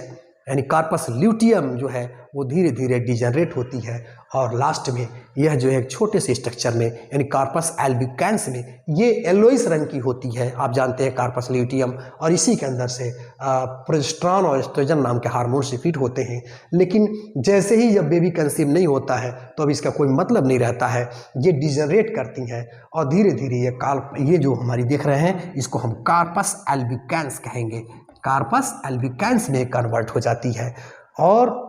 यानी कार्पस ल्यूटियम जो है वो धीरे धीरे डिजनरेट होती है और लास्ट में यह जो है एक छोटे से स्ट्रक्चर में यानी कार्पस एल्बिकैंस में ये येलोइश रंग की होती है, आप जानते हैं कार्पस ल्यूटियम, और इसी के अंदर से प्रोजेस्टेरॉन और एस्ट्रोजन नाम के हार्मोन सिक्रीट होते हैं। लेकिन जैसे ही जब बेबी कंसीव नहीं होता है तो अब इसका कोई मतलब नहीं रहता है, ये डिजनरेट करती हैं और धीरे धीरे ये जो हमारी देख रहे हैं इसको हम कार्पस एल्बिकैंस कहेंगे, कार्पस एल्बिकैंस में कन्वर्ट हो जाती है। और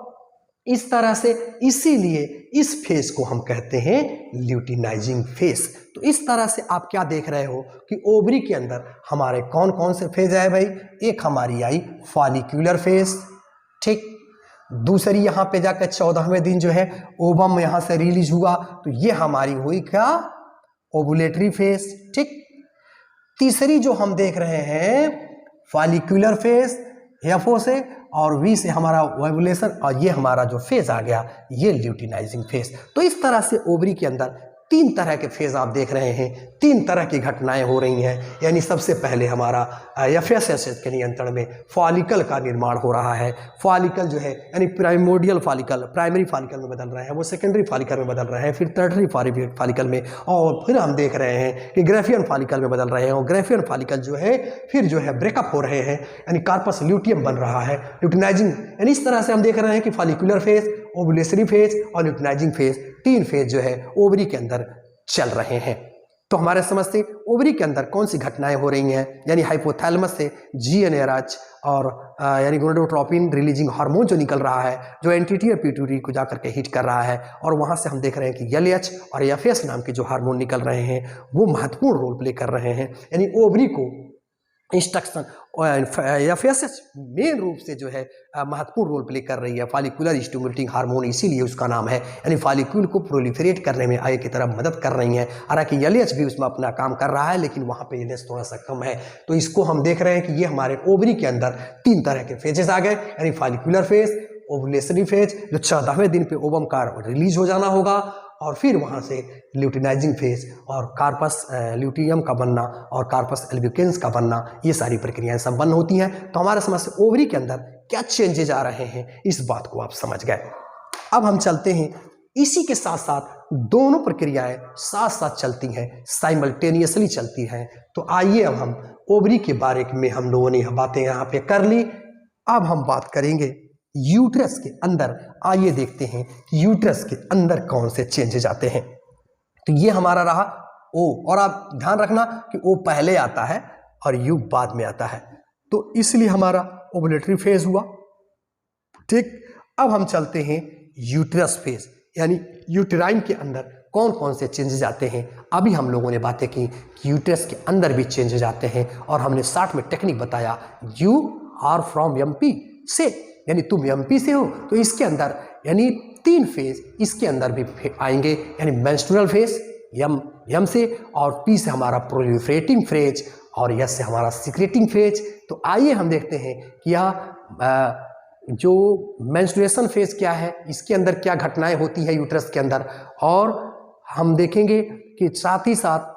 इस तरह से इसीलिए इस फेज को हम कहते हैं ल्यूटिनाइजिंग फेज। तो इस तरह से आप क्या देख रहे हो कि ओवरी के अंदर हमारे कौन कौन से फेज आए भाई, एक हमारी आई फॉलिक्यूलर फेज, ठीक, दूसरी यहाँ पे जाकर 14वें दिन जो है ओवम यहाँ से रिलीज हुआ तो ये हमारी हुई क्या, ओवुलेटरी फेज, ठीक। तीसरी जो हम देख रहे हैं फॉलिक्यूलर फेज, एफओ से और वी से हमारा ओवुलेशन, और ये हमारा जो फेज आ गया ये ल्यूटिनाइजिंग फेज। तो इस तरह से ओवरी के अंदर 3 तरह के फेज आप देख रहे हैं, 3 तरह की घटनाएं हो रही हैं। यानी सबसे पहले हमारा एफएसएस के नियंत्रण में फॉलिकल का निर्माण हो रहा है। फॉलिकल जो है यानी प्राइमोडियल फॉलिकल प्राइमरी फॉलिकल में बदल रहे हैं, वो सेकेंडरी फॉलिकल में बदल रहे हैं, फिर टर्टरी फॉलिकल में, और फिर हम देख रहे हैं कि ग्रेफियन फॉलिकल में बदल रहे हैं, और ग्रेफियन फॉलिकल जो है फिर जो है ब्रेकअप हो रहे हैं यानी कार्पस ल्यूटियम बन रहा है, ल्यूटिनाइजिंग। यानी इस तरह से हम देख रहे हैं कि फॉलिक्यूलर फेज, ओवुलेशनरी फेज और ल्यूटिनाइजिंग फेज, 3 फेज जो है ओवरी के अंदर चल रहे हैं। तो हमारे समझ से ओवरी के अंदर कौन सी घटनाएं हो रही हैं, यानी हाइपोथैलेमस से जीएनएरएच और यानी गोनाडोट्रोपिन रिलीजिंग हार्मोन जो निकल रहा है, जो एंटीरियर पिट्यूटरी को जाकर के हिट कर रहा है, और वहां से हम देख रहे हैं कि एलएच और एफएस नाम के जो हार्मोन निकल रहे हैं वो महत्वपूर्ण रोल प्ले कर रहे हैं। यानी ओवरी को इंस्ट्रक्शन एफएसएच मेन रूप से जो है महत्वपूर्ण रोल प्ले कर रही है, फॉलिकुलर स्टिमुलेटिंग हार्मोन, इसीलिए उसका नाम है, यानी फॉलिक्यूल को प्रोलिफरेट करने में आगे की तरफ मदद कर रही है। हालांकि एलएच भी उसमें अपना काम कर रहा है लेकिन वहाँ पे एलएच थोड़ा सा कम है। तो इसको हम देख रहे हैं कि ये हमारे ओवरी के अंदर 3 तरह के फेजेस आ गए, यानी फॉलिकुलर फेज, ओवुलेशनरी फेज जो 14वें दिन पे ओवम का रिलीज हो जाना होगा, और फिर वहाँ से ल्यूटिनाइजिंग फेज और कार्पस ल्यूटियम का बनना और कार्पस एल्बिकेंस का बनना, ये सारी प्रक्रियाएं संपन्न होती हैं। तो हमारे समझ से ओवरी के अंदर क्या चेंजेज आ रहे हैं इस बात को आप समझ गए। अब हम चलते हैं, इसी के साथ साथ दोनों प्रक्रियाएं साथ साथ चलती हैं, साइमल्टेनियसली चलती हैं। तो आइए अब हम ओवरी के बारे में हम लोगों ने बातें यहाँ पे कर ली। अब हम बात करेंगे यूट्रस के अंदर। आइए देखते हैं कि यूट्रस के अंदर कौन से चेंजेज आते हैं। तो ये हमारा रहा ओ, और आप ध्यान रखना कि ओ पहले आता है और यू बाद में आता है, तो इसलिए हमारा ओवुलेटरी फेज हुआ। ठीक, अब हम चलते हैं यूट्रस फेज, यानी यूटेराइन के अंदर कौन कौन से चेंजेस आते हैं। अभी हम लोगों ने बातें की कि यूट्रस के अंदर भी चेंजेस आते हैं, और हमने 60 में टेक्निक बताया, यू आर फ्रॉम एमपी से, यानी तुम एमपी से हो, तो इसके अंदर यानी 3 फेज इसके अंदर भी आएंगे, यानी मेंस्ट्रुअल फेज यम से, और पी से हमारा प्रोलिफरेटिंग फेज, और यस से हमारा सिक्रेटिंग फेज। तो आइए हम देखते हैं कि यह जो मेंस्ट्रुएशन फेज क्या है, इसके अंदर क्या घटनाएं होती है यूट्रस के अंदर, और हम देखेंगे कि साथ ही साथ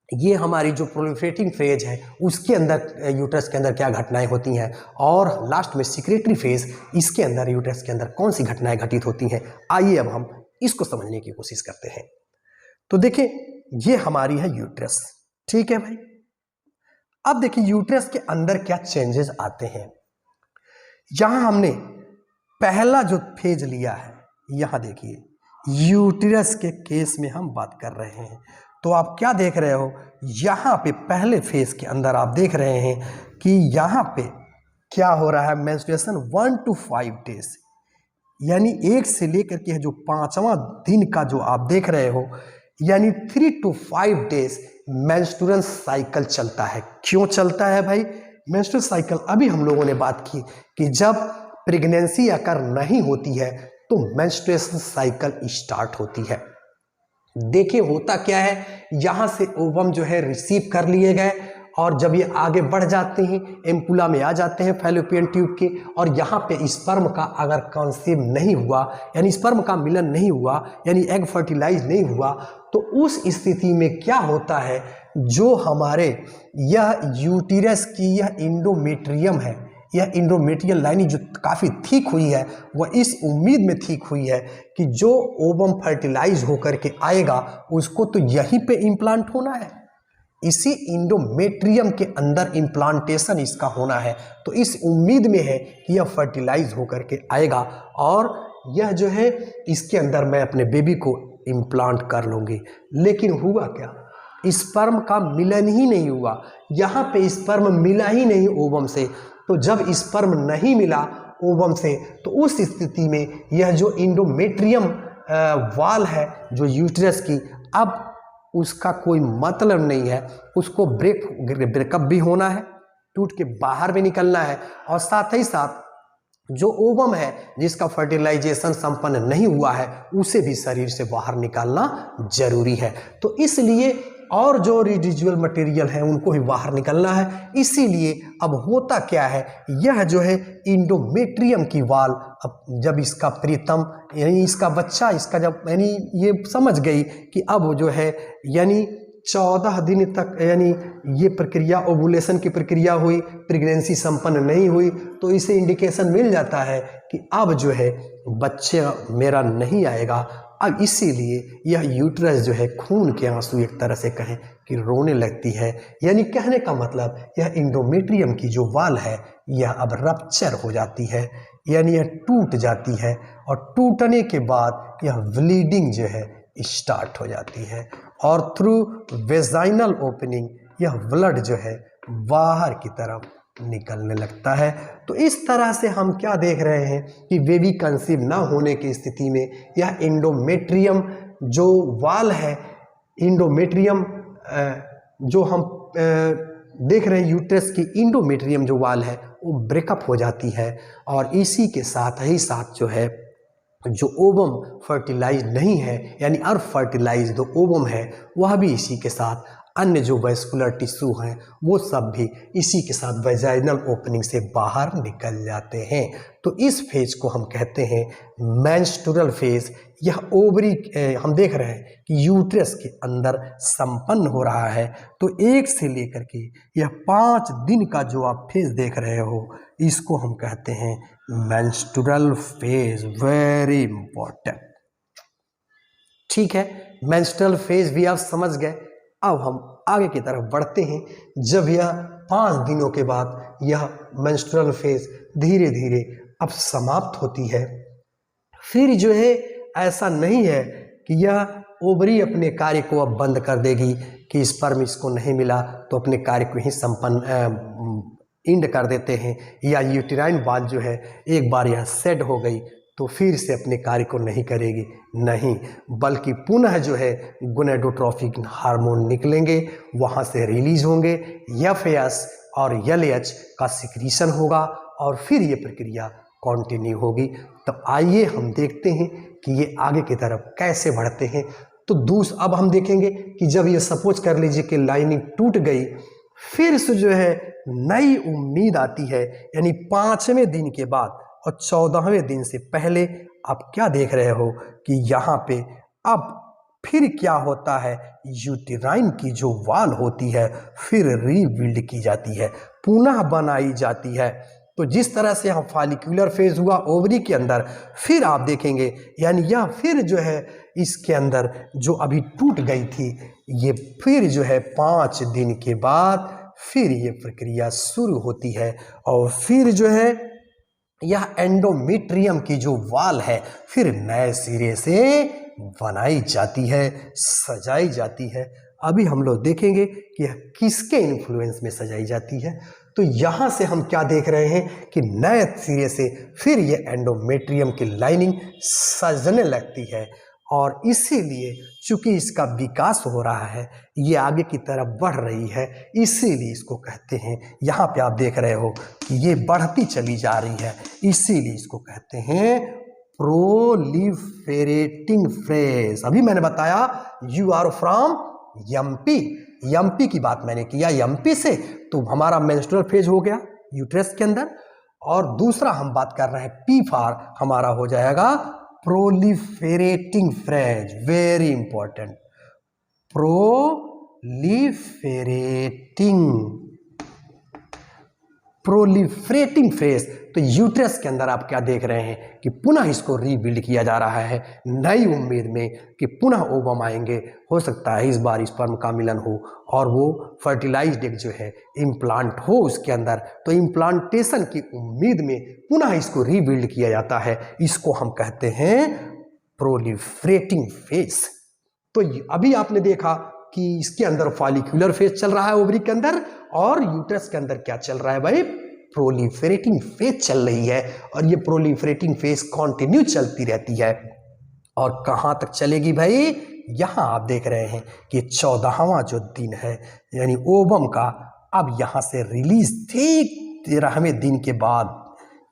ये हमारी जो प्रोलिफरेटिंग फेज है उसके अंदर यूट्रस के अंदर क्या घटनाएं होती हैं, और लास्ट में सिक्रेटरी फेज, इसके अंदर यूट्रस के अंदर कौन सी घटनाएं घटित होती हैं। आइए अब हम इसको समझने की कोशिश करते हैं। तो देखिए, ये हमारी है यूट्रस, ठीक है भाई। अब देखिए यूट्रस के अंदर क्या चेंजेस आते हैं। यहां हमने पहला जो फेज लिया है, यहां देखिए यूट्रस के केस में हम बात कर रहे हैं, तो आप क्या देख रहे हो, यहाँ पे पहले फेज के अंदर आप देख रहे हैं कि यहाँ पे क्या हो रहा है, मेंस्ट्रुएशन 1 to 5 डेज, यानी 1 से लेकर के जो 5वां दिन का जो आप देख रहे हो, यानी 3 to 5 डेज मेंस्ट्रुअल साइकिल चलता है। क्यों चलता है भाई मेंस्ट्रुअल साइकिल? अभी हम लोगों ने बात की कि जब प्रेगनेंसी अकर नहीं होती है तो मेंस्ट्रुएशन साइकिल स्टार्ट होती है। देखिए होता क्या है, यहाँ से ओवम जो है रिसीव कर लिए गए, और जब ये आगे बढ़ जाते हैं एम्पुला में आ जाते हैं फैलोपियन ट्यूब के, और यहाँ पे स्पर्म का अगर कंसीव नहीं हुआ, यानी स्पर्म का मिलन नहीं हुआ, यानी एग फर्टिलाइज नहीं हुआ, तो उस स्थिति में क्या होता है, जो हमारे यह यूटिरस की यह इंडोमेट्रियम है, यह इंडोमेट्रियल लाइनिंग जो काफ़ी थिक हुई है, वह इस उम्मीद में थिक हुई है कि जो ओवम फर्टिलाइज होकर के आएगा उसको तो यहीं पे इम्प्लांट होना है, इसी इंडोमेट्रियम के अंदर इम्प्लांटेशन इसका होना है। तो इस उम्मीद में है कि यह फर्टिलाइज होकर के आएगा, और यह जो है इसके अंदर मैं अपने बेबी को इम्प्लांट कर लूँगी। लेकिन हुआ क्या, स्पर्म का मिलन ही नहीं हुआ, यहाँ पे स्पर्म मिला ही नहीं ओवम से। तो जब स्पर्म नहीं मिला ओवम से, तो उस स्थिति में यह जो इंडोमेट्रियम वाल है जो यूट्रस की, अब उसका कोई मतलब नहीं है, उसको ब्रेकअप भी होना है, टूट के बाहर भी निकलना है, और साथ ही साथ जो ओवम है जिसका फर्टिलाइजेशन संपन्न नहीं हुआ है उसे भी शरीर से बाहर निकालना जरूरी है। तो इसलिए और जो रेडिजुअल मटेरियल है उनको भी बाहर निकलना है। इसीलिए अब होता क्या है, यह जो है इंडोमेट्रियम की वाल, अब जब इसका प्रीतम यानी इसका बच्चा इसका जब यानी ये समझ गई कि अब जो है यानी 14 दिन तक यानी ये प्रक्रिया ओवुलेशन की प्रक्रिया हुई, प्रेगनेंसी संपन्न नहीं हुई, तो इसे इंडिकेशन मिल जाता है कि अब जो है बच्चा मेरा नहीं आएगा। अब इसीलिए यह यूट्रस जो है खून के आंसू एक तरह से कहें कि रोने लगती है, यानी कहने का मतलब यह इंडोमेट्रियम की जो वाल है यह अब रप्चर हो जाती है, यानी यह टूट जाती है, और टूटने के बाद यह ब्लीडिंग जो है स्टार्ट हो जाती है, और थ्रू वेजाइनल ओपनिंग यह ब्लड जो है बाहर की तरफ निकलने लगता है। तो इस तरह से हम क्या देख रहे हैं कि बेबी कंसीव ना होने की स्थिति में यह इंडोमेट्रियम जो वाल है, इंडोमेट्रियम जो हम देख रहे हैं यूट्रस की इंडोमेट्रियम जो वाल है वो ब्रेकअप हो जाती है, और इसी के साथ ही साथ जो है जो ओवम फर्टिलाइज नहीं है यानी अनफर्टिलाइज्ड ओवम है वह भी इसी के साथ, अन्य जो वेस्कुलर टिश्यू हैं वो सब भी इसी के साथ वेजाइनल ओपनिंग से बाहर निकल जाते हैं। तो इस फेज को हम कहते हैं मेंस्ट्रुअल फेज। यह ओवरी हम देख रहे हैं कि यूट्रस के अंदर संपन्न हो रहा है। तो 1 से लेकर के यह 5 दिन का जो आप फेज देख रहे हो इसको हम कहते हैं मेंस्ट्रुअल फेज। वेरी इंपॉर्टेंट, ठीक है। मेंस्ट्रुअल फेज भी आप समझ गए। अब हम आगे की तरफ बढ़ते हैं। जब यह 5 दिनों के बाद यह मेंस्ट्रुअल फेज धीरे धीरे अब समाप्त होती है, फिर जो है ऐसा नहीं है कि यह ओवरी अपने कार्य को अब बंद कर देगी कि स्पर्म इसको नहीं मिला तो अपने कार्य को ही संपन्न इंड कर देते हैं, या यूटेराइन वाल जो है एक बार यह सेट हो गई तो फिर से अपने कार्य को नहीं करेगी, नहीं, बल्कि पुनः जो है गोनेडोट्रोफिक हार्मोन निकलेंगे, वहाँ से रिलीज होंगे, एफएस और एलएच का सिक्रीशन होगा और फिर ये प्रक्रिया कंटिन्यू होगी। तब आइए हम देखते हैं कि ये आगे की तरफ कैसे बढ़ते हैं। तो अब हम देखेंगे कि जब ये सपोज कर लीजिए कि लाइनिंग टूट गई, फिर से जो है नई उम्मीद आती है, यानी 5वें दिन के बाद और 14वें दिन से पहले आप क्या देख रहे हो कि यहाँ पे अब फिर क्या होता है, यूटेराइन की जो वाल होती है फिर रीबिल्ड की जाती है, पुनः बनाई जाती है। तो जिस तरह से यहाँ फॉलिक्यूलर फेज हुआ ओवरी के अंदर, फिर आप देखेंगे यानी यह फिर जो है इसके अंदर जो अभी टूट गई थी, ये फिर जो है 5 दिन के बाद फिर ये प्रक्रिया शुरू होती है और फिर जो है यह एंडोमेट्रियम की जो वाल है फिर नए सिरे से बनाई जाती है, सजाई जाती है। अभी हम लोग देखेंगे कि यह किसके इन्फ्लुएंस में सजाई जाती है। तो यहाँ से हम क्या देख रहे हैं कि नए सिरे से फिर ये एंडोमेट्रियम की लाइनिंग सजने लगती है और इसीलिए चूंकि इसका विकास हो रहा है, ये आगे की तरफ बढ़ रही है, इसीलिए इसको कहते हैं, यहाँ पे आप देख रहे हो कि ये बढ़ती चली जा रही है, इसीलिए इसको कहते हैं प्रोलिफेरेटिंग फेज। अभी मैंने बताया you are from MP, MP की बात मैंने किया, एमपी से तो हमारा मेंस्ट्रुअल फेज हो गया यूट्रस के अंदर, और दूसरा हम बात कर रहे हैं पी फॉर हमारा हो जाएगा proliferating phase, very important, proliferating phase. तो यूट्रस के अंदर आप क्या देख रहे हैं कि पुनः इसको रीबिल्ड किया जा रहा है नई उम्मीद में कि पुनः ओवम आएंगे, हो सकता है इस बार स्पर्म का मिलन हो और वो फर्टिलाइज्ड एग जो है इम्प्लांट हो उसके अंदर, तो इम्प्लांटेशन की उम्मीद में पुनः इसको रीबिल्ड किया जाता है, इसको हम कहते हैं प्रोलिफरेटिंग फेज। तो अभी आपने देखा कि इसके अंदर फॉलिक्यूलर फेज चल रहा है ओवरी के अंदर, और यूट्रस के अंदर क्या चल रहा है भाई, प्रोलिफरेटिंग फेज चल रही है, और ये प्रोलिफरेटिंग फेज कंटिन्यू चलती रहती है। और कहां तक चलेगी भाई, यहां आप देख रहे हैं कि 14वां जो दिन है यानी ओवम का, अब यहां से रिलीज ठीक 13वें दिन के बाद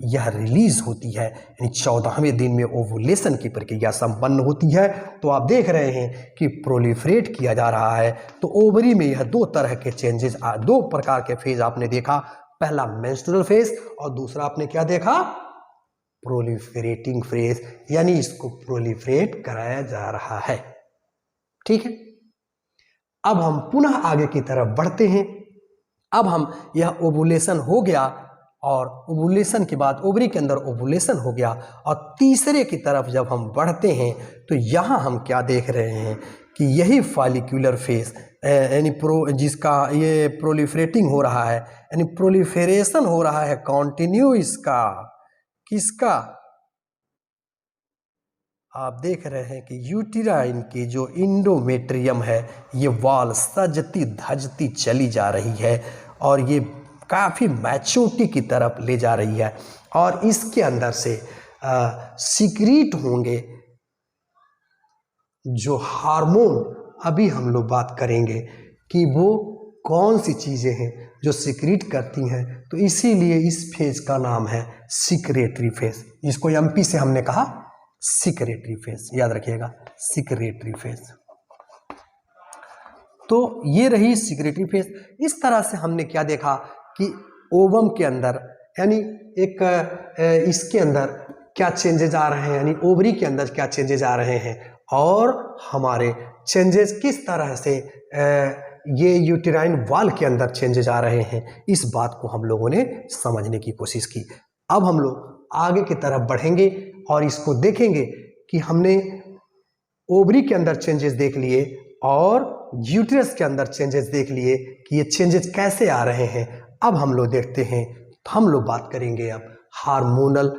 यह रिलीज होती है, यानी 14वें दिन में ओवुलेशन की प्रक्रिया संपन्न होती है। तो आप देख रहे हैं कि प्रोलिफरेट किया जा रहा है। तो ओवरी में यह 2 तरह के चेंजेस, 2 प्रकार के फेज आपने देखा, पहला मेंस्ट्रुअल फेज और दूसरा आपने क्या देखा, प्रोलिफरेटिंग फेज, यानी इसको प्रोलिफरेट कराया जा रहा है। ठीक है, अब हम पुनः आगे की तरफ बढ़ते हैं। अब हम यह ओवुलेशन हो गया और ओवुलेशन के बाद ओवरी के अंदर ओवुलेशन हो गया, और तीसरे की तरफ जब हम बढ़ते हैं तो यहाँ हम क्या देख रहे हैं कि यही फॉलिक्यूलर फेज यानी जिसका ये प्रोलिफरेटिंग हो रहा है, यानी प्रोलिफरेशन हो रहा है कंटिन्यू, इसका किसका, आप देख रहे हैं कि यूटेराइन की जो इंडोमेट्रियम है ये वॉल सजती धजती चली जा रही है और ये काफ़ी मैच्योरिटी की तरफ ले जा रही है, और इसके अंदर से सीक्रेट होंगे जो हार्मोन, अभी हम लोग बात करेंगे कि वो कौन सी चीज़ें हैं जो सीक्रेट करती हैं। तो इसीलिए इस फेज का नाम है सीक्रेटरी फेज, इसको एमपी से हमने कहा सीक्रेटरी फेज, याद रखिएगा सीक्रेटरी फेज। तो ये रही सीक्रेटरी फेज। इस तरह से हमने क्या देखा कि ओवम के अंदर यानी एक इसके अंदर क्या चेंजेज आ रहे हैं, यानी ओवरी के अंदर क्या चेंजेज आ रहे हैं, और हमारे चेंजेस किस तरह से ये यूटेराइन वॉल के अंदर चेंजेज आ रहे हैं, इस बात को हम लोगों ने समझने की कोशिश की। अब हम लोग आगे की तरफ बढ़ेंगे और इसको देखेंगे कि हमने ओवरी के अंदर चेंजेस देख लिए और यूटेरस के अंदर चेंजेस देख लिए कि ये चेंजेस कैसे आ रहे हैं। अब हम लोग देखते हैं, तो हम लोग बात करेंगे अब हार्मोनल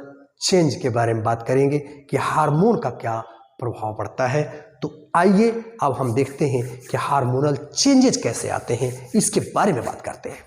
चेंज के बारे में बात करेंगे कि हार्मोन का क्या प्रभाव पड़ता है। तो आइए अब हम देखते हैं कि हार्मोनल चेंजेस कैसे आते हैं, इसके बारे में बात करते हैं।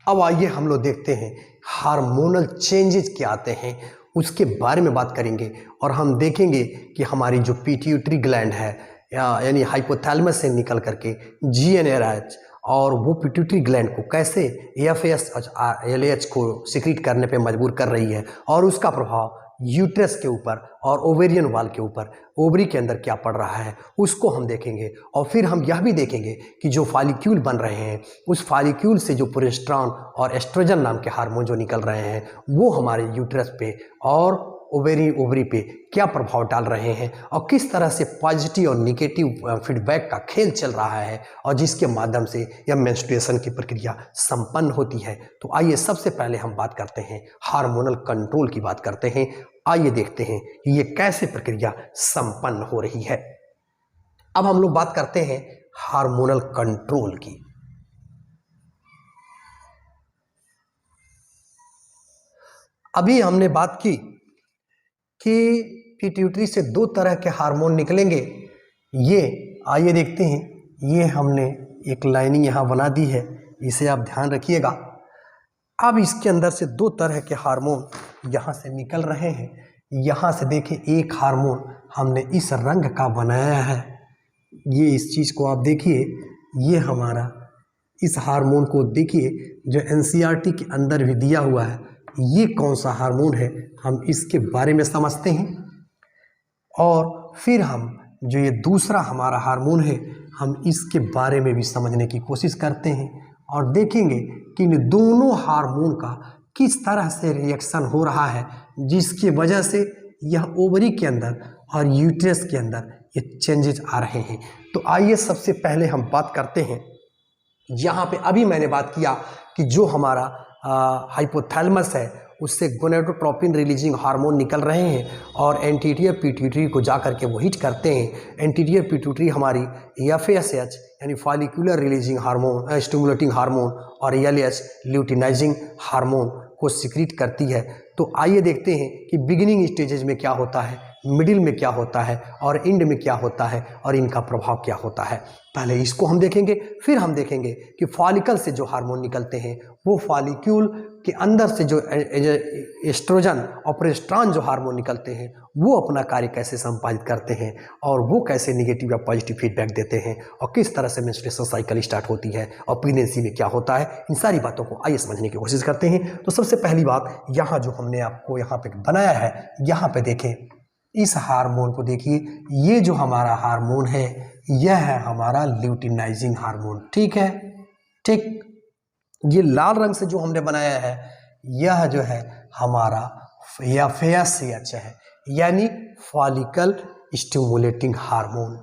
अब आइए हम लोग देखते हैं हार्मोनल चेंजेस क्या आते हैं, उसके बारे में बात करेंगे। और हम देखेंगे कि हमारी जो पिट्यूटरी ग्लैंड है यानी हाइपोथैलेमस से निकल करके GnRH और वो पिट्यूटरी ग्लैंड को कैसे FSH को सिक्रीट करने पे मजबूर कर रही है, और उसका प्रभाव यूट्रस के ऊपर और ओवेरियन वाल के ऊपर, ओवरी के अंदर क्या पड़ रहा है, उसको हम देखेंगे। और फिर हम यह भी देखेंगे कि जो फॉलिक्यूल बन रहे हैं, उस फॉलिक्यूल से जो प्रोजेस्टेरॉन और एस्ट्रोजन नाम के हार्मोन जो निकल रहे हैं, वो हमारे यूट्रस पे और ओवरी पे क्या प्रभाव डाल रहे हैं, और किस तरह से पॉजिटिव और निगेटिव फीडबैक का खेल चल रहा है, और जिसके माध्यम से यह मेंस्ट्रुएशन की प्रक्रिया संपन्न होती है। तो आइए सबसे पहले हम बात करते हैं हार्मोनल कंट्रोल की बात करते हैं। आइए देखते हैं कि ये कैसे प्रक्रिया संपन्न हो रही है। अब हम लोग बात करते हैं हार्मोनल कंट्रोल की। अभी हमने बात की कि पिट्यूटरी से दो तरह के हार्मोन निकलेंगे। ये आइए देखते हैं, ये हमने एक लाइनिंग यहाँ बना दी है, इसे आप ध्यान रखिएगा। अब इसके अंदर से दो तरह के हार्मोन यहाँ से निकल रहे हैं। यहाँ से देखें, एक हार्मोन हमने इस रंग का बनाया है, ये इस चीज़ को आप देखिए, ये हमारा इस हार्मोन को देखिए जो NCERT के अंदर भी दिया हुआ है। ये कौन सा हार्मोन है, हम इसके बारे में समझते हैं। और फिर हम जो ये दूसरा हमारा हार्मोन है, हम इसके बारे में भी समझने की कोशिश करते हैं और देखेंगे कि इन दोनों हार्मोन का किस तरह से रिएक्शन हो रहा है, जिसकी वजह से यह ओवरी के अंदर और यूट्रस के अंदर ये चेंजेस आ रहे हैं। तो आइए सबसे पहले हम बात करते हैं, यहाँ पे अभी मैंने बात किया कि जो हमारा हाइपोथैलेमस है, उससे गोनेडोट्रोपिन रिलीजिंग हार्मोन निकल रहे हैं और एंटीरियर पिट्यूटरी को जा करके वो हिट करते हैं। एंटीरियर पिट्यूटरी हमारी FSH यानी follicular releasing hormone, stimulating hormone और LH ल्यूटिनाइजिंग हार्मोन को सिक्रीट करती है। तो आइए देखते हैं कि बिगिनिंग स्टेजेज में क्या होता है, मिडिल में क्या होता है और एंड में क्या होता है, और इनका प्रभाव क्या होता है। पहले इसको हम देखेंगे, फिर हम देखेंगे कि फॉलिकल से जो हार्मोन निकलते हैं, वो फॉलिक्यूल के अंदर से जो एस्ट्रोजन और प्रोजेस्टेरॉन जो हार्मोन निकलते हैं, वो अपना कार्य कैसे संपादित करते हैं, और वो कैसे निगेटिव या पॉजिटिव फीडबैक देते हैं, और किस तरह से मेंस्ट्रुएशन साइकिल स्टार्ट होती है, और प्रेगनेंसी में क्या होता है। इन सारी बातों को आइए समझने की कोशिश करते हैं। तो सबसे पहली बात, यहाँ जो हमने आपको यहाँ पे बनाया है, यहाँ पे देखें, इस हार्मोन को देखिए, ये जो हमारा हार्मोन है, यह है हमारा ल्यूटिनाइजिंग हार्मोन। ठीक है, ठीक। ये लाल रंग से जो हमने बनाया है, यह जो है हमारा FSH है, यानी फॉलिकल स्टिमुलेटिंग हार्मोन।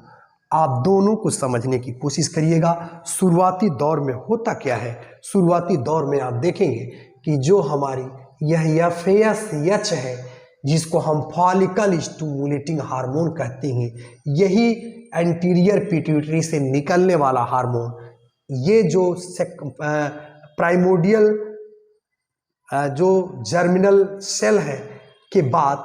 आप दोनों को समझने की कोशिश करिएगा। शुरुआती दौर में होता क्या है, शुरुआती दौर में आप देखेंगे कि जो हमारी यह FSH है, जिसको हम फॉलिकल स्टिमुलेटिंग हार्मोन कहते हैं, यही एंटीरियर पिट्यूटरी से निकलने वाला हार्मोन, ये जो प्राइमोडियल जो जर्मिनल सेल है के बाद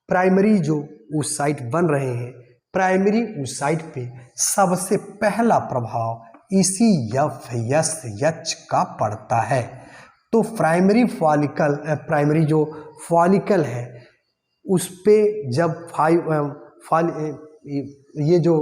प्राइमरी जो oocyte बन रहे हैं, प्राइमरी oocyte पे सबसे पहला प्रभाव इसी FSH का पड़ता है। तो प्राइमरी जो फॉलिकल है, उस पे जब ये जो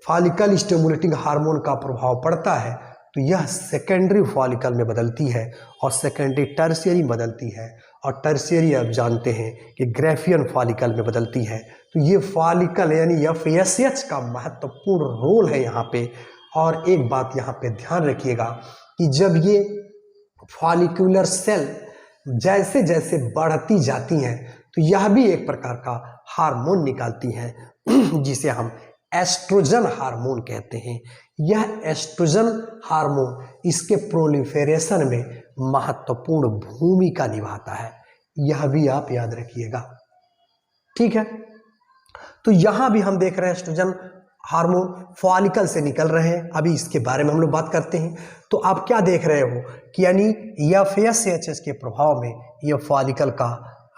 फॉलिकल स्टिमुलेटिंग हार्मोन का प्रभाव पड़ता है, तो यह सेकेंडरी फॉलिकल में बदलती है और सेकेंडरी टर्शियरी बदलती है, और टर्शियरी आप जानते हैं कि ग्रेफियन फॉलिकल में बदलती है। तो ये फॉलिकल यानी FSH का महत्वपूर्ण रोल है यहाँ पे। और एक बात यहाँ पे ध्यान रखिएगा कि जब ये फॉलिकुलर सेल जैसे जैसे बढ़ती जाती हैं, तो यह भी एक प्रकार का हार्मोन निकालती हैं जिसे हम एस्ट्रोजन हार्मोन कहते हैं। यह एस्ट्रोजन हार्मोन इसके प्रोलिफेरेशन में महत्वपूर्ण भूमिका निभाता है, यह भी आप याद रखिएगा। ठीक है, तो यहां भी हम देख रहे हैं एस्ट्रोजन हार्मोन फॉलिकल से निकल रहे हैं। अभी इसके बारे में हम लोग बात करते हैं। तो आप क्या देख रहे हो कि यानी FSH के प्रभाव में यह फॉलिकल का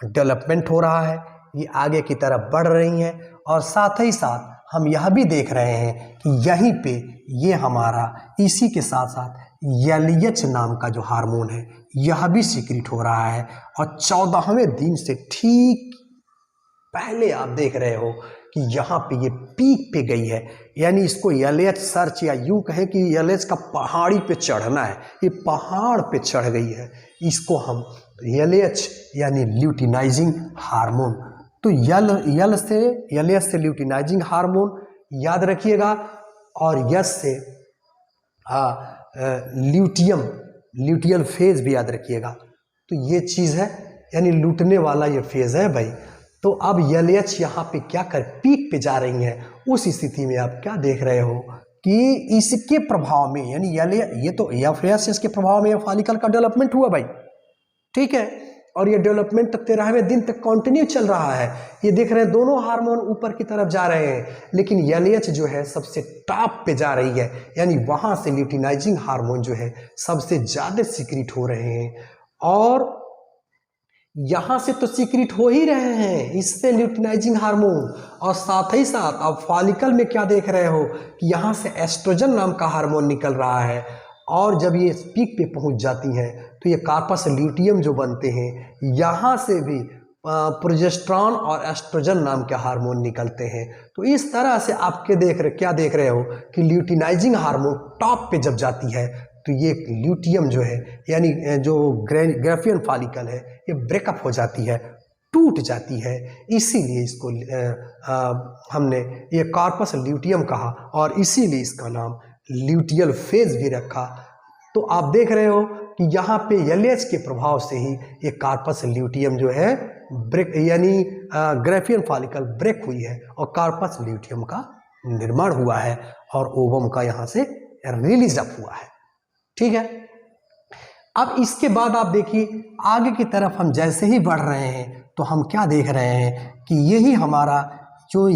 डेवलपमेंट हो रहा है, ये आगे की तरफ बढ़ रही हैं और साथ ही साथ हम यह भी देख रहे हैं कि यहीं पे ये हमारा इसी के साथ साथ एलएच नाम का जो हार्मोन है यह भी सीक्रेट हो रहा है। और 14वें दिन से ठीक पहले आप देख रहे हो कि यहाँ पे ये पीक पे गई है, यानी इसको एलएच सर्च या यूं कहें कि एलएच का पहाड़ी पे चढ़ना है, ये पहाड़ पे चढ़ गई है। इसको हम एलएच यानी ल्यूटिनाइजिंग हार्मोन, तो एलएच से ल्यूटिनाइजिंग हार्मोन याद रखिएगा, और यस से ल्यूटियल फेज भी याद रखिएगा। तो ये चीज़ है, यानी लूटने वाला ये फेज है भाई। तो अब एलएच यहाँ पे क्या कर पीक पे जा रही है, उस स्थिति में आप क्या देख रहे हो कि इसके प्रभाव में, यानी ये तो एफएसएस के प्रभाव में फॉलिकल का डेवलपमेंट हुआ भाई, ठीक है। और ये डेवलपमेंट 13वें दिन तक कंटिन्यू चल रहा है। ये देख रहे हैं दोनों हार्मोन ऊपर की तरफ जा रहे हैं, लेकिन एलएच जो है सबसे टॉप पे जा रही है, यानी वहां से ल्यूटिनाइजिंग हार्मोन जो है सबसे ज्यादा सीक्रेट हो रहे हैं। और यहां से तो सीक्रेट हो ही रहे हैं इससे ल्यूटिनाइजिंग हार्मोन, और साथ ही साथ अब फॉलिकल में क्या देख रहे हो कि यहां से एस्ट्रोजन नाम का हार्मोन निकल रहा है। और जब ये पीक पे पहुंच जाती हैं तो ये कार्पस ल्यूटियम जो बनते हैं, यहाँ से भी प्रोजेस्टेरॉन और एस्ट्रोजन नाम के हार्मोन निकलते हैं। तो इस तरह से आपके क्या देख रहे हो कि ल्यूटिनाइजिंग हार्मोन टॉप पे जब जाती है तो ये ल्यूटियम जो है, यानी जो ग्राफियन फॉलिकल है, ये ब्रेकअप हो जाती है, टूट जाती है। इसीलिए इसको हमने ये कार्पस ल्यूटियम कहा, और इसीलिए इसका नाम ल्यूटियल फेज भी रखा। तो आप देख रहे हो कि यहाँ पे एलएच के प्रभाव से ही ये कार्पस ल्यूटियम जो है ब्रेक, यानी ग्राफियन फॉलिकल ब्रेक हुई है और कार्पस ल्यूटियम का निर्माण हुआ है और ओवम का यहाँ से रिलीज अप हुआ है, ठीक है। अब इसके बाद आप देखिए आगे की तरफ हम जैसे ही बढ़ रहे हैं तो हम क्या देख रहे हैं कि यही हमारा जो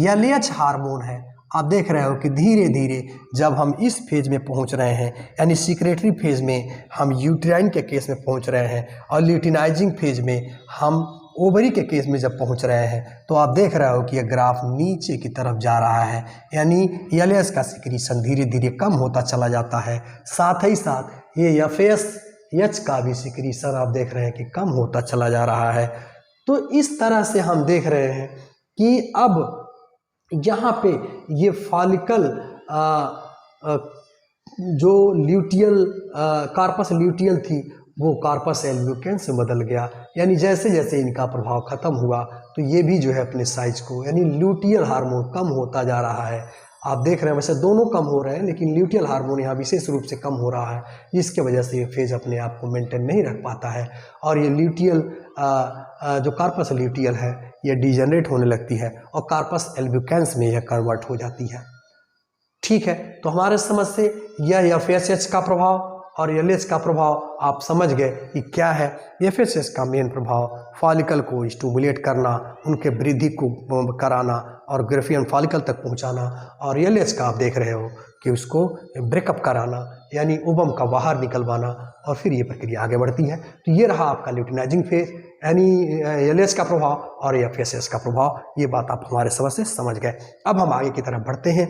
एलएच हार्मोन है, आप देख रहे हो कि धीरे धीरे जब हम इस फेज में पहुंच रहे हैं, यानी सिक्रेटरी फेज में हम यूट्राइन के केस में पहुंच रहे हैं, और ल्यूटिनाइजिंग फेज में हम ओवरी के केस में जब पहुंच रहे हैं, तो आप देख रहे हो कि यह ग्राफ नीचे की तरफ जा रहा है, यानी एलएच का सिक्रीशन धीरे धीरे कम होता चला जाता है। साथ ही साथ ये एफएसएच का भी सिक्रीशन आप देख रहे हैं कि कम होता चला जा रहा है। तो इस तरह से हम देख रहे हैं कि अब यहाँ पे ये फॉलिकल जो ल्यूटियल कार्पस ल्यूटियल थी वो कार्पस एल्ब्यूकेंस से बदल गया, यानी जैसे जैसे इनका प्रभाव खत्म हुआ तो ये भी जो है अपने साइज को, यानी ल्यूटियल हार्मोन कम होता जा रहा है। आप देख रहे हैं वैसे दोनों कम हो रहे हैं, लेकिन ल्यूटियल हार्मोन यहाँ विशेष रूप से कम हो रहा है, जिसके वजह से ये फेज अपने आप को मेंटेन नहीं रख पाता है, और ये ल्यूटियल जो कार्पस ल्यूटियल है ये डिजेनरेट होने लगती है और कार्पस एल्ब्यूकेंस में यह कन्वर्ट हो जाती है, ठीक है। तो हमारे समझ से यह एफएसएच का प्रभाव और एलएच का प्रभाव आप समझ गए कि क्या है। एफएसएच का मेन प्रभाव फॉलिकल को स्टिमुलेट करना, उनके वृद्धि को कराना और ग्राफियन फॉलिकल तक पहुंचाना, और एलएच का आप देख रहे हो कि उसको ब्रेकअप कराना, यानी ओवम का बाहर निकलवाना, और फिर ये प्रक्रिया आगे बढ़ती है। तो ये रहा आपका ल्यूटिनाइजिंग फेज, यानी एलएच का प्रभाव और एफएसएच का प्रभाव। ये बात आप हमारे समझ से समझ गए। अब हम आगे की तरफ बढ़ते हैं।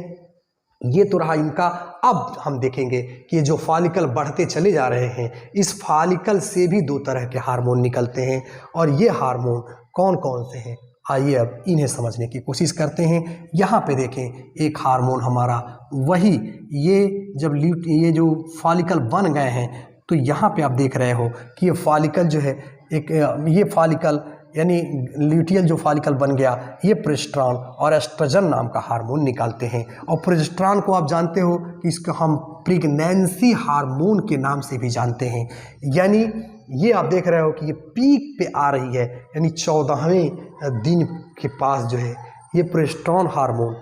ये तो रहा इनका। अब हम देखेंगे कि जो फॉलिकल बढ़ते चले जा रहे हैं, इस फॉलिकल से भी दो तरह के हार्मोन निकलते हैं, और ये हार्मोन कौन कौन से हैं आइए अब इन्हें समझने की कोशिश करते हैं। यहाँ पे देखें एक हार्मोन हमारा वही, ये जो फॉलिकल बन गए हैं, तो यहाँ पे आप देख रहे हो कि ये फॉलिकल जो है ये फॉलिकल यानी ल्यूटियल जो फॉलिकल बन गया, ये प्रोजेस्टेरॉन और एस्ट्रोजन नाम का हार्मोन निकालते हैं। और प्रोजेस्टेरॉन को आप जानते हो कि इसको हम प्रेगनेंसी हार्मोन के नाम से भी जानते हैं। यानी ये आप देख रहे हो कि ये पीक पे आ रही है, यानी 14वें दिन के पास जो है ये प्रोजेस्टेरॉन हार्मोन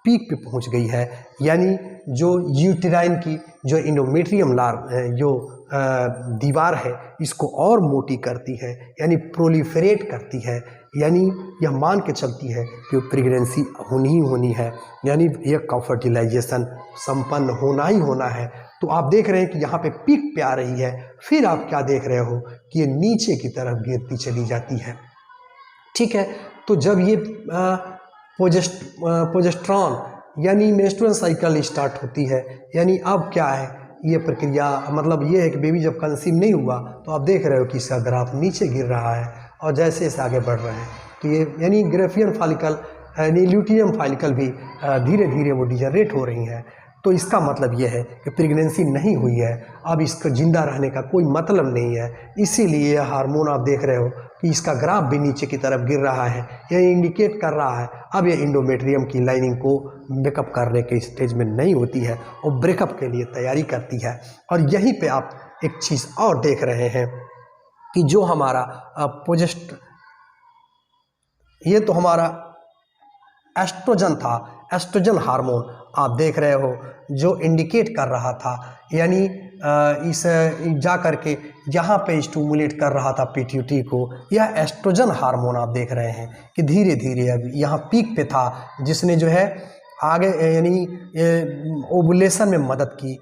पीक पे पहुंच गई है। यानी जो यूटेराइन की जो इंडोमेट्रियम जो दीवार है इसको और मोटी करती है, यानी प्रोलिफरेट करती है, यानी यह मान के चलती है कि प्रेगनेंसी होनी ही होनी है, यानी यह का फर्टिलाइजेशन संपन्न होना ही होना है। तो आप देख रहे हैं कि यहाँ पे पीक पे आ रही है, फिर आप क्या देख रहे हो कि ये नीचे की तरफ गिरती चली जाती है। ठीक है। तो जब ये प्रोजेस्टेरॉन यानी मेंस्ट्रुअल साइकिल स्टार्ट होती है, यानी अब क्या है ये प्रक्रिया, मतलब ये है कि बेबी जब कंसीव नहीं हुआ तो आप देख रहे हो कि इसका ग्राफ नीचे गिर रहा है और जैसे जैसे आगे बढ़ रहे हैं तो ये यानी ग्रेफियन फॉलिकल यानी ल्यूटियम फॉलिकल भी धीरे धीरे वो डिजनरेट हो रही हैं। तो इसका मतलब ये है कि प्रेगनेंसी नहीं हुई है, अब इसको ज़िंदा रहने का कोई मतलब नहीं है। इसीलिए हार्मोन आप देख रहे हो कि इसका ग्राफ भी नीचे की तरफ गिर रहा है, यह इंडिकेट कर रहा है अब ये इंडोमेट्रियम की लाइनिंग को ब्रेकअप करने के स्टेज में नहीं होती है और ब्रेकअप के लिए तैयारी करती है। और यहीं पे आप एक चीज़ और देख रहे हैं कि जो हमारा ये तो हमारा एस्ट्रोजन था, एस्ट्रोजन हार्मोन आप देख रहे हो जो इंडिकेट कर रहा था, यानी इस जा करके यहाँ पे स्टिमुलेट कर रहा था पिट्यूटरी को। यह एस्ट्रोजन हार्मोन आप देख रहे हैं कि धीरे धीरे अब यहाँ पीक पे था, जिसने जो है आगे यानी ओवुलेशन में मदद की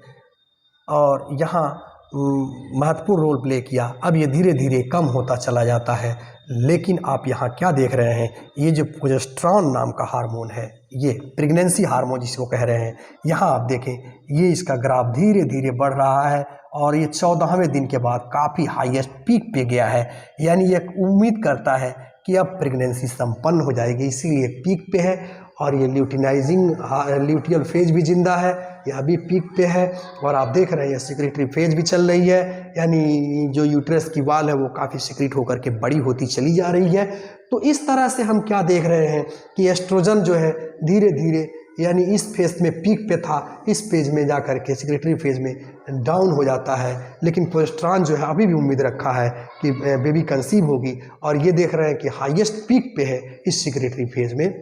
और यहाँ महत्वपूर्ण रोल प्ले किया। अब ये धीरे धीरे कम होता चला जाता है, लेकिन आप यहाँ क्या देख रहे हैं, ये जो प्रोजेस्टेरॉन नाम का हार्मोन है, ये प्रेगनेंसी हार्मोन जिसको कह रहे हैं, यहाँ आप देखें ये इसका ग्राफ धीरे धीरे बढ़ रहा है और ये 14वें दिन के बाद काफ़ी हाईएस्ट पीक पे गया है, यानी ये उम्मीद करता है कि अब प्रेगनेंसी संपन्न हो जाएगी, इसीलिए पीक पे है। और ये ल्यूटियल फेज भी जिंदा है, यह भी पीक पे है। और आप देख रहे हैं सिक्रेटरी फेज भी चल रही है, यानी जो यूट्रस की वाल है वो काफ़ी सिक्रेट होकर के बड़ी होती चली जा रही है। तो इस तरह से हम क्या देख रहे हैं कि एस्ट्रोजन जो है धीरे धीरे यानी इस फेज में पीक पे था, इस फेज में जा कर के सिक्रेटरी फेज में डाउन हो जाता है, लेकिन प्रोजेस्टेरॉन जो है अभी भी उम्मीद रखा है कि बेबी कंसीव होगी। और ये देख रहे हैं कि हाईएस्ट पीक पे है इस सिक्रेटरी फेज में,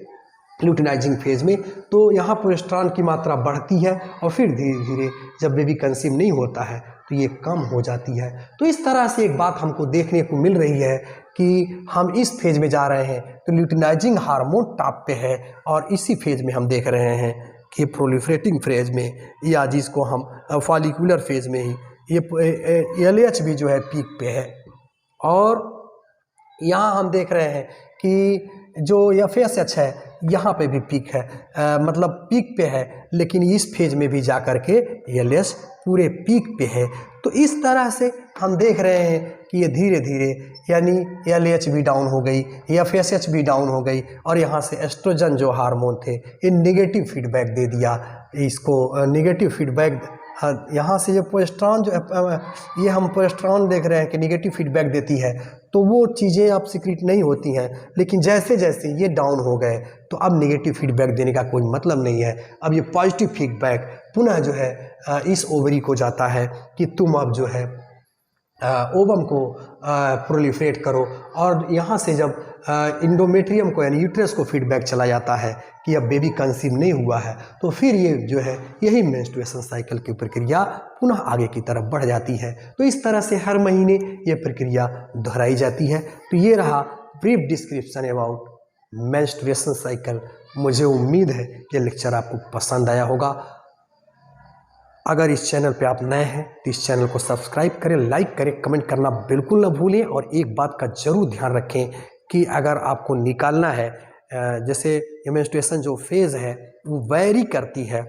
लुटिनाइजिंग फेज में। तो यहाँ प्रोजेस्टेरॉन की मात्रा बढ़ती है और फिर धीरे धीरे जब बेबी कंसीव नहीं होता है तो ये कम हो जाती है। तो इस तरह से एक बात हमको देखने को मिल रही है कि हम इस फेज में जा रहे हैं तो लुटिनाइजिंग हार्मोन टॉप पे है और इसी फेज में हम देख रहे हैं कि प्रोलिफरेटिंग फेज में, या जिसको हम फॉलिकुलर फेज में ही ये LH भी जो है पीक पे है। और यहाँ हम देख रहे हैं कि जो FSH है यहाँ पे भी पीक है, मतलब पीक पे है, लेकिन इस फेज में भी जा कर के LH पूरे पीक पे है। तो इस तरह से हम देख रहे हैं कि ये धीरे धीरे यानी LH भी डाउन हो गई, FSH भी डाउन हो गई और यहाँ से एस्ट्रोजन जो हार्मोन थे ये निगेटिव फीडबैक दे दिया इसको, निगेटिव फीडबैक यहाँ से जो प्रोजेस्टेरॉन जो ये हम प्रोजेस्टेरॉन देख रहे हैं कि निगेटिव फीडबैक देती है, तो वो चीज़ें अब सीक्रेट नहीं होती हैं। लेकिन जैसे जैसे ये डाउन हो गए तो अब निगेटिव फीडबैक देने का कोई मतलब नहीं है, अब ये पॉजिटिव फीडबैक पुनः जो है इस ओवरी को जाता है कि तुम अब जो है ओवम को प्रोलिफरेट करो। और यहाँ से जब इंडोमेट्रियम को यानी यूट्रस को फीडबैक चला जाता है कि अब बेबी कंसीव नहीं हुआ है, तो फिर ये जो है यही मेंस्ट्रुएशन साइकिल की प्रक्रिया पुनः आगे की तरफ बढ़ जाती है। तो इस तरह से हर महीने ये प्रक्रिया दोहराई जाती है। तो ये रहा brief description about menstruation cycle. मुझे उम्मीद है कि लेक्चर आपको पसंद आया होगा। अगर इस चैनल पे आप नए हैं तो इस चैनल को सब्सक्राइब करें, लाइक करें, कमेंट करना बिल्कुल ना भूलें। और एक बात का ज़रूर ध्यान रखें कि अगर आपको निकालना है, जैसे मेंस्ट्रुएशन जो फेज़ है वो वैरी करती है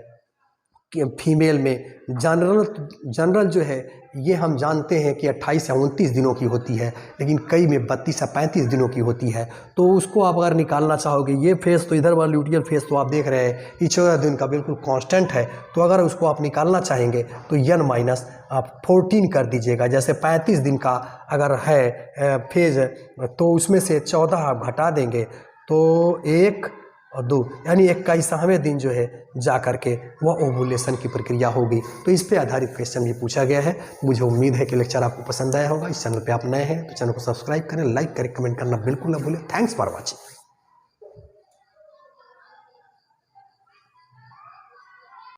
कि फीमेल में जनरल जो है ये हम जानते हैं कि 28 से 29 दिनों की होती है, लेकिन कई में 32 से 35 दिनों की होती है। तो उसको आप अगर निकालना चाहोगे, ये फेज़ तो इधर वाला ल्यूटियल फेज़ तो आप देख रहे हैं ये 14 दिन का बिल्कुल कांस्टेंट है। तो अगर उसको आप निकालना चाहेंगे तो n- आप 14 कर दीजिएगा। जैसे 35 दिन का अगर है फेज़ तो उसमें से 14 आप घटा देंगे तो 1 और 2 यानी 21वें दिन जो है जा कर के वह ओवुलेशन की प्रक्रिया होगी। तो इस पे आधारित क्वेश्चन भी पूछा गया है। मुझे उम्मीद है कि लेक्चर आपको पसंद आया होगा। इस चैनल पे आप नए हैं तो चैनल को सब्सक्राइब करें, लाइक करें, कमेंट करना बिल्कुल ना भूलें। Thanks for watching.